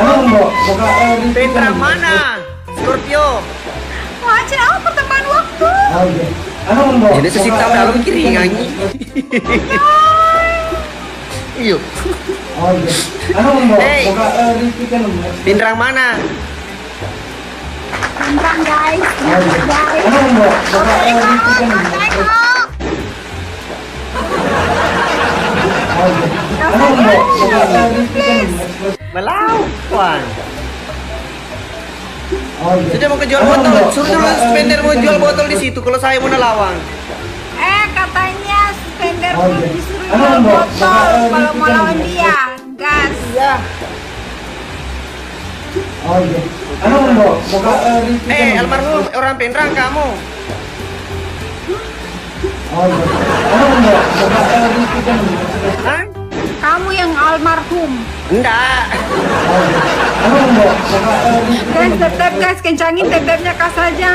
pendra mana? Scorpio. Macam apa pertemuan waktu? Jadi sesita dalam kiri nganyi. Iyo. Pindrang mana? Pindrang guys. Melawan. Sudah mau kejual botol. Suruh dulu spender mau jual botol di situ. Kalau saya mau nelawang. Katanya spender disuruh jual botol kalau mau lawan dia. Gas. Iya. Almarhum orang Pindrang kamu. Hah? Kamu yang almarhum. Enggak. Guys, tap guys, kencangin tap-tapnya Kak saja.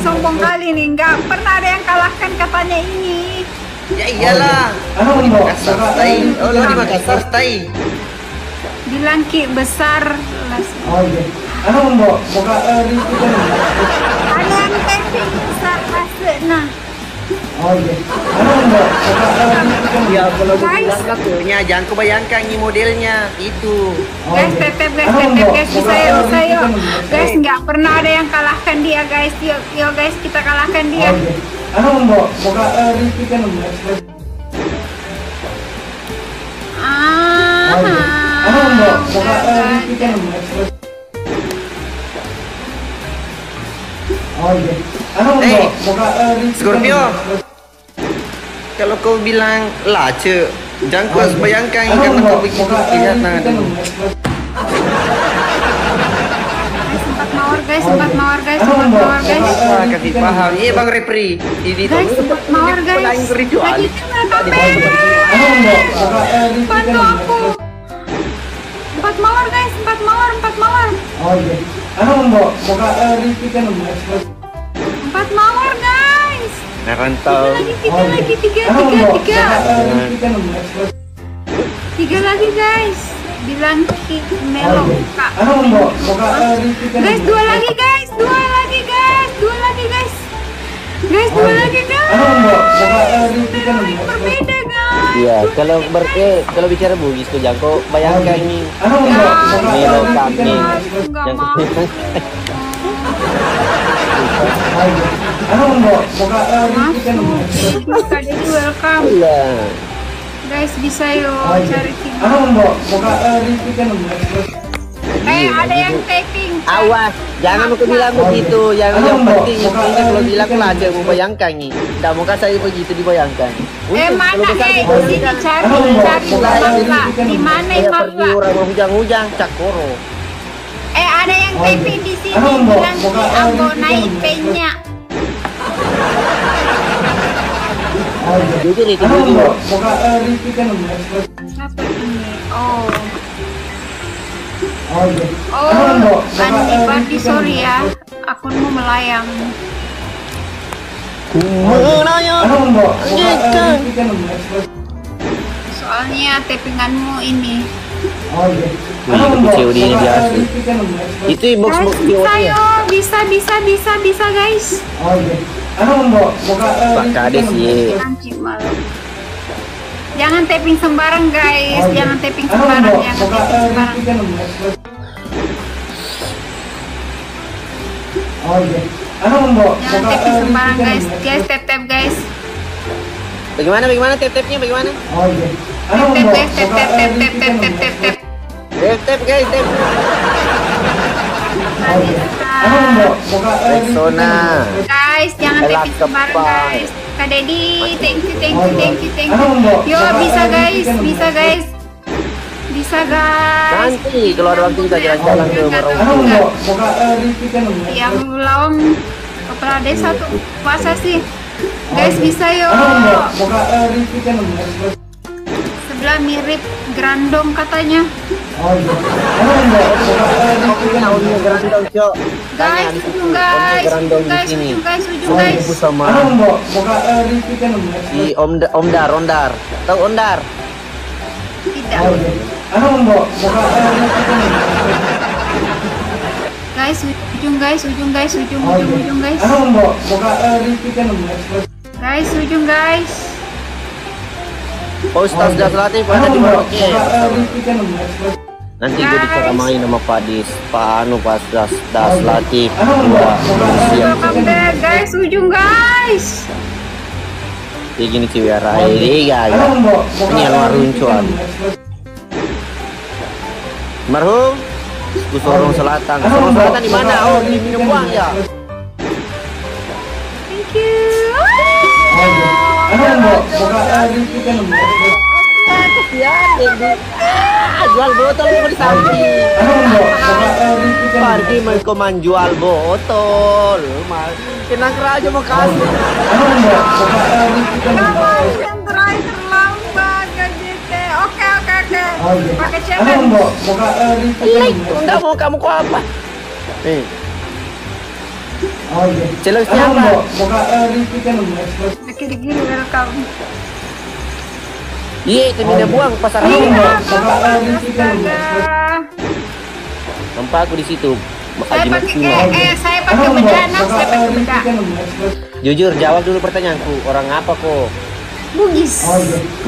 Sombong kali nih, nggak pernah ada yang kalahkan katanya ini. Ya iyalah. Di Makassar stay. Oh, di Makassar stay. Bilang Ki besar. Ada yang tapping besar nah. Ya kalau bilang katanya jangan kebayangkan ini modelnya itu. Guys, tap bisa yuk. Guys, nggak pernah ada yang kalahkan dia guys. Yuk guys, kita kalahkan dia. Scorpio, kalau kau bilang lace, Jangan kau bayangkan karena kau begitu kelihatan. Sempat mawar guys, sempat mawar guys, sempat mawar guys. Wah, kasih paham. Iya Bang Repri. Ini Guys, sempat mawar guys. Lagi bantu aku. 4 mawar guys, 4 mawar, 4 mawar. 4 mawar guys. Narantau. Tiga lagi, tiga lagi guys. Bilang Melo Kak. Guys, 2 lagi guys, 2 lagi guys, 2 lagi guys. Guys, 2 lagi guys. Berbeda guys. Iya, kalau bicara Bugis tuh Jangko, bayangkan ini Melo kami Enggak mau. Masuk. Kak Dedi welcome. Guys, bisa yuk cari tiga. Ada yang taping. Awas, jangan aku bilang begitu. Yang penting intinya kalau bilang lah aja mau bayangkan nih. Tidak mau saya begitu dibayangkan. Mana di sini cari Malula. Di mana Pergi Malula? orang hujang-hujang Cakoro. Ada yang taping di sini bilang si Ambo naik pen-nya. Jujur itu jujur. Siapa ini? Bandi sorry ya, akunmu melayang. Soalnya tapinganmu ini. Wih, COD ini biasa. Itu box Guys, COD. bisa guys. Pak Kades sih. Anjing malu. Jangan taping sembarang guys, jangan taping sembarang. Jangan taping sembarang guys, tap guys. Bagaimana tap-tapnya bagaimana? Tap guys, tap. Persona. Guys, jangan taping sembarang guys. Kak Dedi, thank you. Yo, bisa guys. Nanti kalau ada waktu kita jalan-jalan ke Merauke. Yang lawan kepala desa tuh puasa sih. Guys, bisa yo. Sebelah mirip Grandong katanya. Guys, ujung guys. Sama si Omdar. Tahu Omdar? Tidak. Guys, ujung guys. Guys, ujung guys. Ustaz Das Latif ada di Merauke. Nanti gue diceramain sama Pak Dis, Pak Das Latif. Welcome back guys, ujung guys. Kayak gini sih biar guys. Ini almarhum cuan. Almarhum Sorong Selatan. Sorong Selatan di mana? Oh, di minum buang ya. Thank you. Jual botol mau disamping. Pergi mau jual botol. Kenang aja mau kasih. Yang terakhir terlambat KJT. Oke. Pakai cemen. Enggak mau kamu kok apa? Celok siapa? Kiri welcome. Iya, itu mina buang pasar Nampak aku di situ. Saya pakai bejana, Jujur, jawab dulu pertanyaanku. Orang apa kok? Bugis.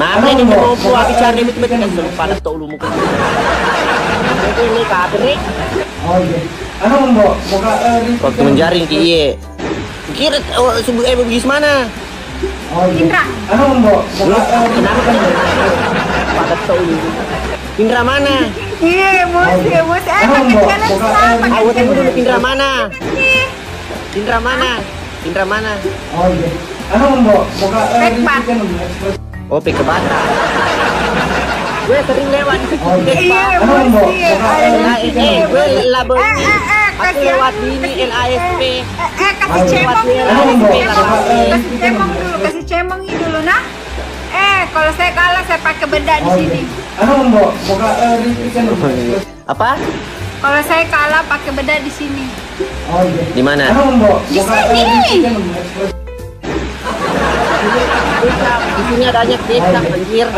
Mana ini mau buat bicara ini betul kan selalu pada tau lu muka. Ini kabrik. Waktu menjaring kiye. Kira subuh Bugis mana? Indra. Kenapa kan? Pada tau lu. Indra mana? Iya, bos. Pakai jalan sama. Awet dulu Indra mana? Indra mana? Pekbat. Oh, Pekbat. Gue sering lewat di situ. Iya, mesti ada Gue label ini. Aku kasih lewat di ini LASP. kasih cemong dulu, kasih cemong dulu nah. Kalau saya kalah saya pakai bedak di sini. Apa? Kalau saya kalah pakai bedak di sini. Di mana? Di sini. Di sini adanya kecap, anjir.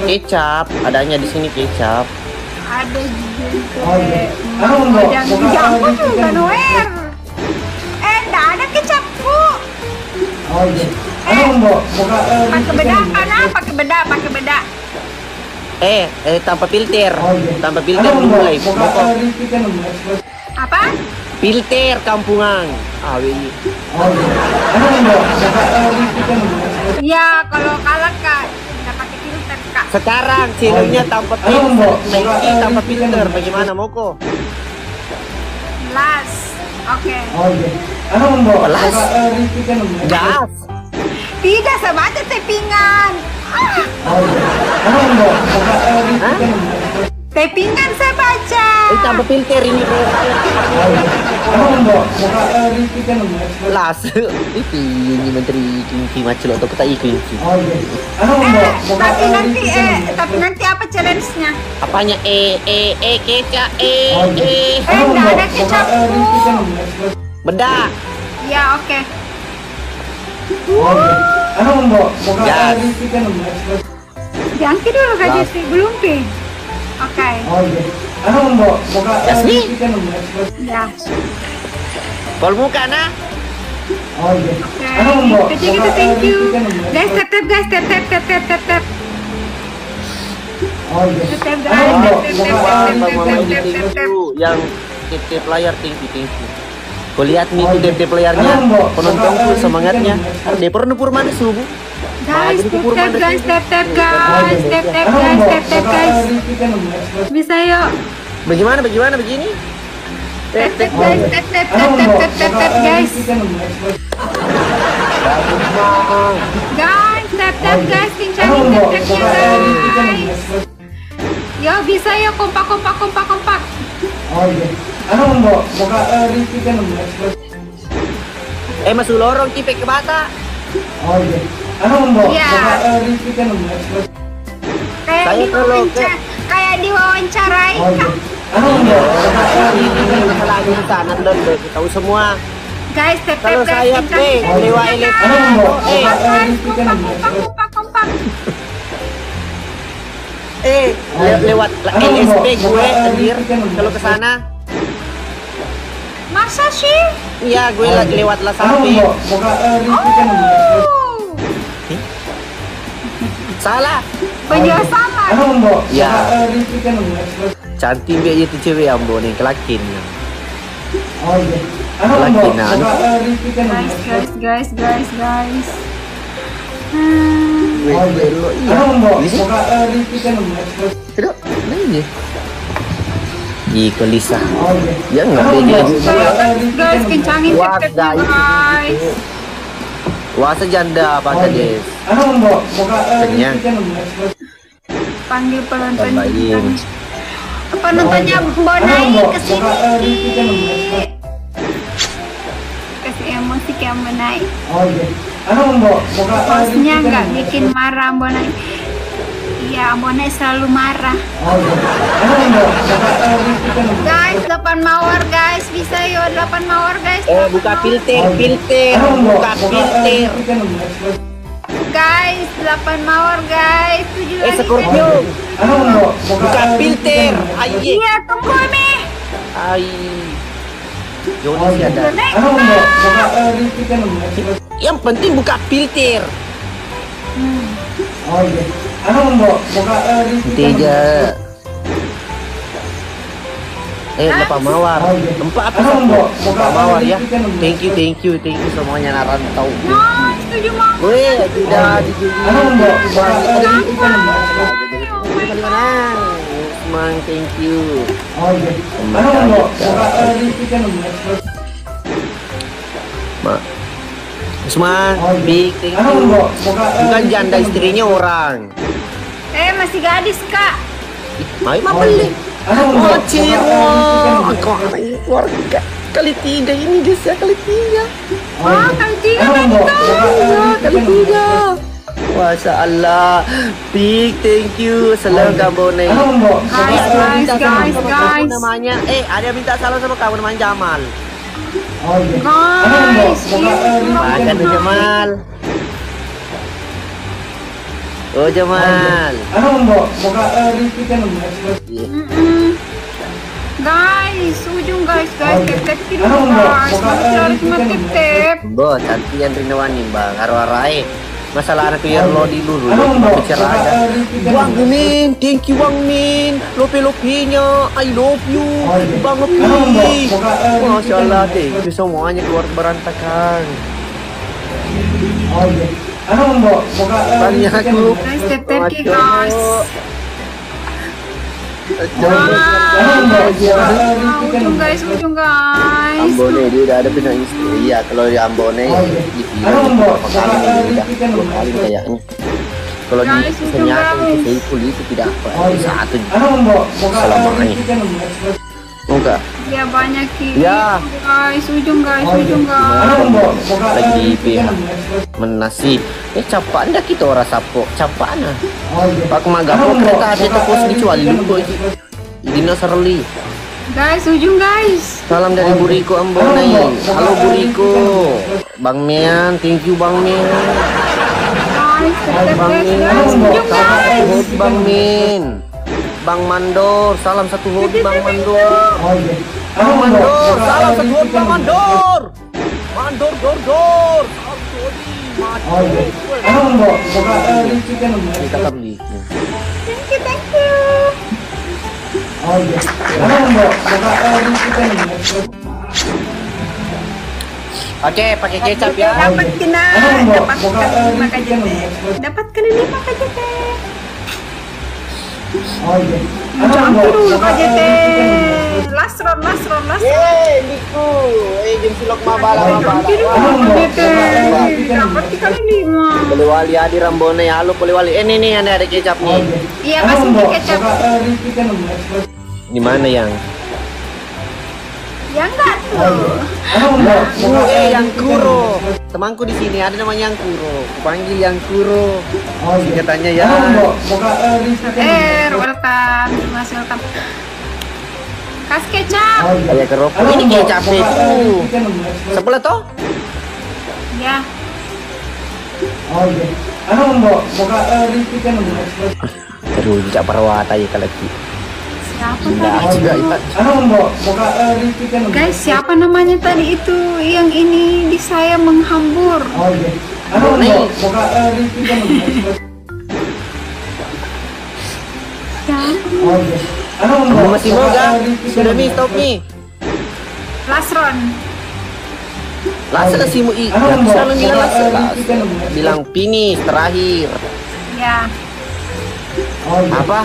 Kecap, adanya di sini kecap. Ada juga. Jambu juga Noer. Enggak ada kecapku. Pakai bedak karena pakai bedak. Tanpa filter. Tanpa filter mulai. Apa? Filter kampungan. Ya kalau kalah kak nggak pakai filter kak. Sekarang channelnya tanpa filter, Nike tanpa filter. Bagaimana Moko? Las. Oke. Pelas. Gas. Tidak sama aja tepingan. Tepingan saya baca. Tanpa filter ini. Pelas. Itu ini menteri kinki macam atau kita ikut. Tapi nanti apa challenge-nya? Apanya? Kecap. Enggak ada kecapku. Bedak. Ya oke. Gas. Jangki dulu Kak Jesse, belum pi. Oke. Gas nih. Ya. Pol muka nah. Oke. Kecil gitu, thank you. Guys, tap guys, tap. Tap guys. Yang tip layar tinggi. Kau lihat nih tuh tip layarnya, penontonku semangatnya. Dia pernah mana subuh. Guys, tap guys. Bisa yuk. Bagaimana begini? Tap guys. Guys, tap guys, kencangin tap-tapnya guys. Yo bisa yuk, kompak. Masuk lorong tipe ke bata. Iya. Kayak diwawancarai kan. Lagi di sana dan tahu semua. Guys, tap Kalau saya lewat kompak. Lewat LSP gue anjir kalau ke sana. Masa sih? Iya, gue lewat Lasape. Salah. Penjelasan. Ya. Cantik dia itu cewek ambo nih kelakin. Kelakinan. Guys. Iko Lisa. Ya enggak Guys, kencangin tap guys. Wah sejanda apa Des? Kenyang. Panggil penonton. Tambahin. Penontonnya Bonai kesini. Kasih emosi ke Bonai. Hostnya nggak bikin marah Bonai. Iya, Bonai selalu marah. Guys, 8 mawar guys, bisa yuk 8 mawar guys. Buka filter. Buka filter. Guys, 8 mawar guys. 7 lagi. Scorpio. Buka filter. Ayo. Iya, tunggu nih. Jonas ya ada. Yang penting buka filter. Nanti aja. Bapak Mawar. Empat Mawar ya. Thank you semuanya narantau. Nice, 7 mawar. Gue tidak Usman, thank you. Usman, big thank you. Bukan janda istrinya orang. masih gadis kak. Ayo mah beli. Oh Ciro, kok keluarga kali 3 ini guys ya, kali 3. Wah kali 3 kan itu. Kali 3. Masya Allah, Pik, thank you. Salam kamu nih. Guys. Namanya, ada yang minta salam sama kamu, namanya Jamal. Guys, Makan tuh Jamal. Oh Jamal. guys, ujung guys, tap dulu guys, harus cuma tap. Bo, cantian Rinawani bang, arwah-arai. Masalah anak yang lo di dulu, bicara aja. Bang Min, thank you Bang Min. Lopi-lopinya, I love you. Bang Lopi. Masya Allah, thank you semuanya keluar berantakan. Banyak aku. Guys, tap guys. Ujung guys. Ambone dia udah ada punya istri ya. Kalau di Ambone di film berapa kali nih udah 2 kali kayaknya. Kalau di ternyata itu tidak apa satu selamanya. Enggak. Ya banyak ya. Guys, ujung guys. Lagi pihak menasi. Capak ndak kita orang sapo. Capak na. Pak magapo kereta api terus dicuali dulu. Dino Serli. Guys, ujung guys. Salam dari Buriko Ambonai. Halo Buriko. Bang Mian, thank you Bang Mian. Guys, Bang Min, ujung guys. Bang Min. Bang Mandor, salam satu hobi Bang Mandor. Bang Mandor, salam satu hobi Bang Mandor. Mandor, dor. Salam satu hobi. Kita beli. Thank you. Oke, pakai kecap ya. Dapatkan 5 KJT. Campur dulu KJT. Last round. Niku. Jam silok mabala. KJT. Dapat kali 5. Polewali Adi Rambone, halo Polewali. Nih ada kecap nih. Iya, kasih kecap. Di mana yang? Yang enggak tuh. Yang Kuro. Temanku di sini ada namanya Yang Kuro. Panggil Yang Kuro. Katanya ya. Welcome. Welcome. Kasih kecap. Kayak kerupuk. Ini kecap itu. Sebelah toh? Ya. Terus tidak perawatan ya kalau Siapa tadi? Guys, siapa namanya tadi itu yang ini di saya menghambur? Kamu masih mau gak? Sudah nih, stop nih. Last round. Lasa sih mau selalu bilang lasa. Bilang finish terakhir. Ya. Apa?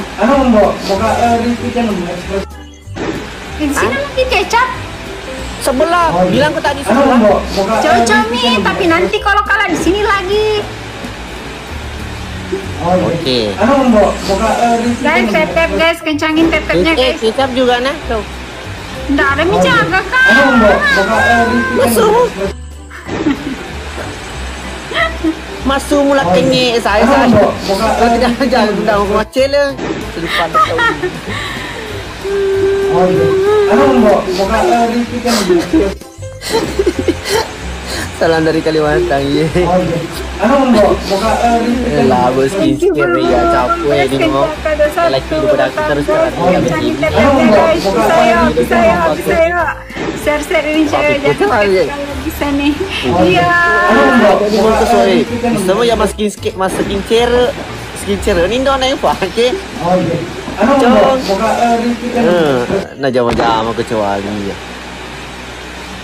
Di sini lagi kecap. Sebelah. Bilang ke tadi sebelah. Cocomi, tapi nanti kalau kalah di sini lagi. Oke. Guys, tap guys, kencangin tap-tapnya guys. Kecap juga nah tuh. Nggak ada menjaga kan? Masuk. Masuk mulai kenyek saya. Kalau tidak jangan tentang rumah cele. Depan tahu. Salam dari Kalimantan ye. Lah bos skincare ya capek di mau. Lagi udah terus Share ini saya jangan bisa nih. Iya. Jadi mau sesuai. Semua ya mas skincare ini dong yang pakai. Nah jama-jama kecuali ya.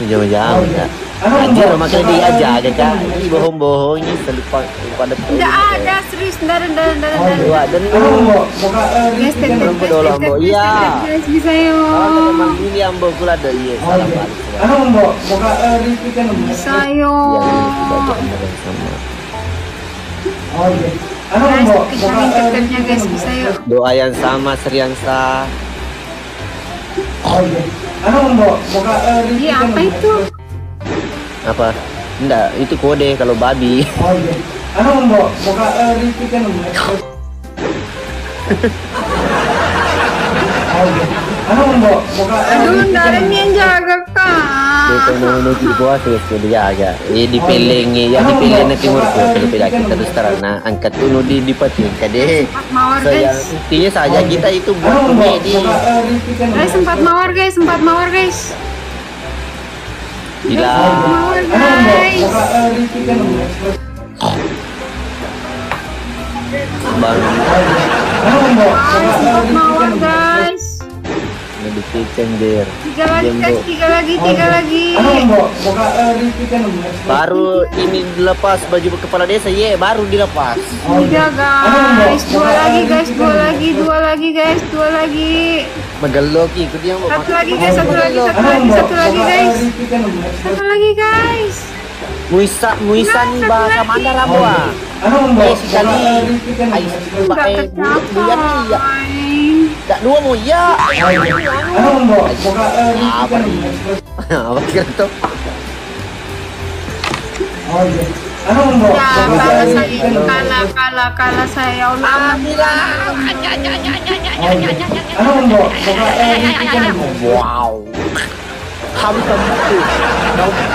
Jama-jama ya. Anjir makanya dia aja kan. Ini bohong-bohongnya selupa pada tuh. Enggak ada serius dan. Guys, guys bisa yo. Memang ini ambo kula ada iya salam balik. Bisa yo. Guys, kejamin tetepnya guys, bisa yuk. Doa yang sama Sriansa. Iya, apa itu? Apa? Enggak, itu kode kalau babi. Aduh, Darren yang jaga kak. Itu mau buat itu dia aja. Dipelengi ya dipeleng nanti timur ko kalau tidak kita terus terang nah angkat tuh di pating kade. Mawar Saya guys. intinya saja kita itu buat komedi. Guys, sempat mawar guys, sempat mawar guys. Gila. Mawar guys. Bang Guys, sempat mawar guys. di kitchen there. Tiga lagi guys, tiga lagi. Baru ini dilepas baju kepala desa ye baru dilepas. Tiga guys, dua lagi guys. Megaloki ikut dia mau Satu lagi guys. Satu lagi guys. Muisa nih bahasa Mandar apa? Sekali. Ais Enggak bae buyat iya. kecapai. Tak dua mau ya. Apa nih? Apa kira tuh? Ya, kalah saya ya Allah. Wow. Hamsa itu.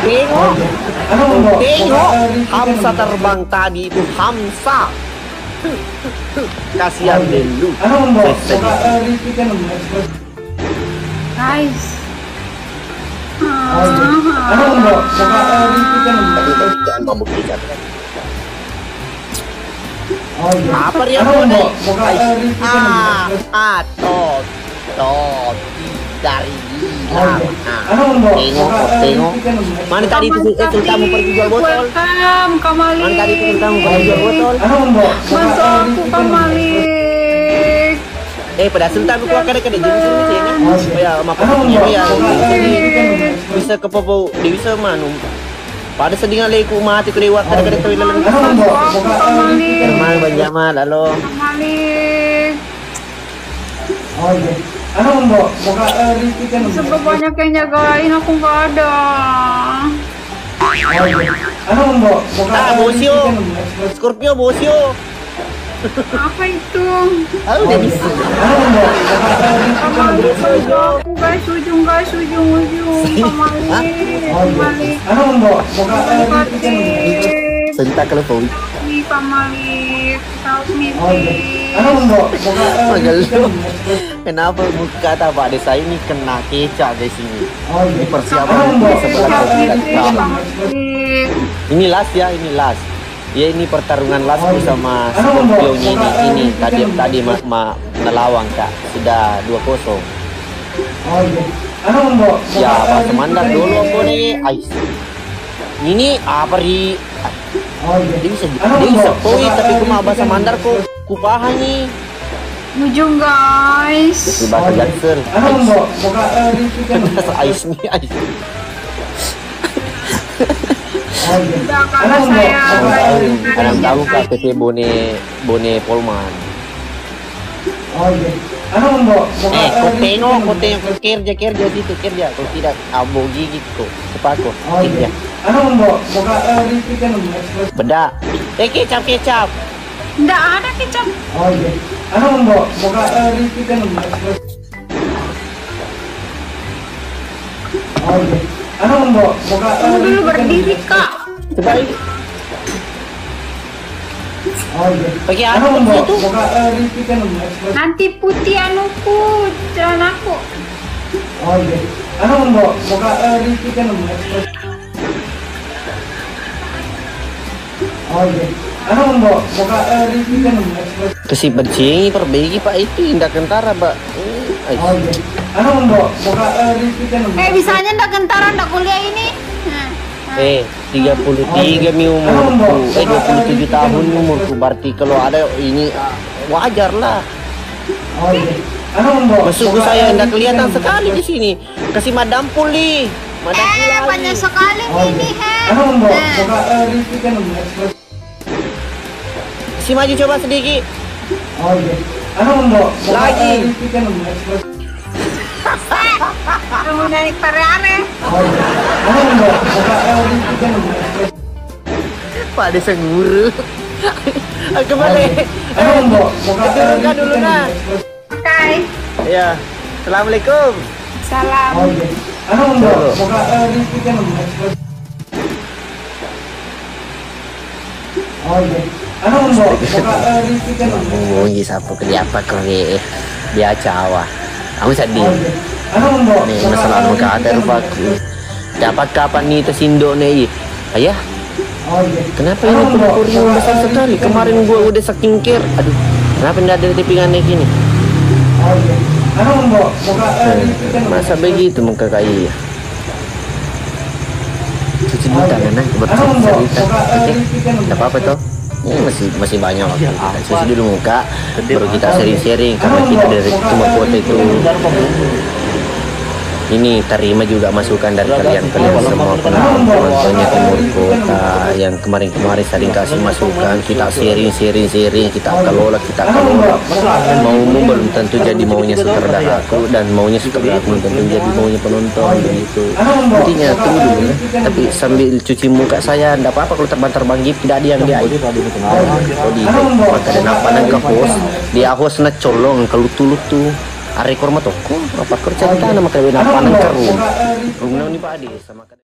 Tengok. Hamsa terbang tadi itu Hamsa. Kasihan dulu. Guys. Jangan mabuk ikan. Apa dia mau dari hilang. Tengok. Mana tadi itu kamu pergi jual botol? Welcome, Kamalik. Mana tadi itu kamu pergi jual botol? Bantu aku, Kamalik. Pada sultan aku akan ada jenis ini kan. Supaya makan ya. Bisa ke popo, bisa manu. Pada sedingin lagi ku mati ku lewat kada-kada tu lalu. Bantu aku, Kamalik. Jamal Bang Jamal, halo. Kamalik. Sebab banyak yang jagain, aku nggak ada. Bosio. Scorpio Bosio. Apa itu? Halo dia bisa. Kamalik, bantu aku guys, ujung. Kamalik. Sentak kalau kau. Kamalik. Help me please. Magalo. Kenapa muka tak Pak Desa ini kena kecap di sini? Ini persiapan sebelah ini last ya, ini last. Ya ini pertarungan last bersama Scorpio ini tadi melawang Kak. Sudah 2-0. Ya, Pak Semandar dulu apa nih? Ais. Ini apa ri? Dia bisa koi tapi kuma bahasa Mandar kok kupahan nih. Ujung guys. Itu bahasa Jaksel. Ais nih ais. Udah kalah saya. Kadang tahu Kak PT Bone Polman. Kau tengok kerja situ kerja. Kau tidak abo gigit kok. Sepako kerja. Beda. Kecap. Nggak ada kecap. Tunggu dulu berdiri kak. Sebaik. Pakai apa itu? Nanti putih anuku celanaku. Kasih berjing perbaiki Pak itu indah kentara Pak. Bisanya ndak kentara ndak kuliah ini. 33 mi umurku. 27 tahun umurku. Berarti kalau ada ini wajar lah. Masuk saya ndak kelihatan sekali di sini. Kasih madam puli. Banyak sekali ini Si maju coba sedikit. Lagi. Kamu naik parane. Pak Desa guru. Kembali. Turunkan dulu nah. Oke. Ya. Assalamualaikum. Salam. Bunyi sapu ke dia apa kore dia cawa. Aku sedih. Nih masalah muka ada rupaku. Dapat kapan nih tersindo nih? Ayah. Kenapa ini pengkurnya besar sekali? Kemarin gua udah saking care. Aduh, kenapa tidak ada tipingan kayak gini? Masa begitu muka kayak iya? Cuci dulu tangan cerita. Oke, tidak apa-apa toh. Masih banyak waktu kita cuci dulu muka, baru kita sharing-sharing karena kita dari cuma kuota itu. Ini terima juga masukan dari kalian semua penontonnya Timur Kota yang kemarin sering kasih masukan, kita sharing, kita kelola. Mau belum tentu jadi maunya sutradara aku dan maunya sutradara belum tentu jadi maunya penonton begitu. Intinya tunggu dulu ya. Tapi sambil cuci muka saya enggak apa-apa kalau terbang gip tidak ada yang dia. Oh di maka dan apa nang host dia host na colong kalau tuh Arekor mah toko apa kerja kita nama kawin apa nang karum. Rumah ni Pak Ade sama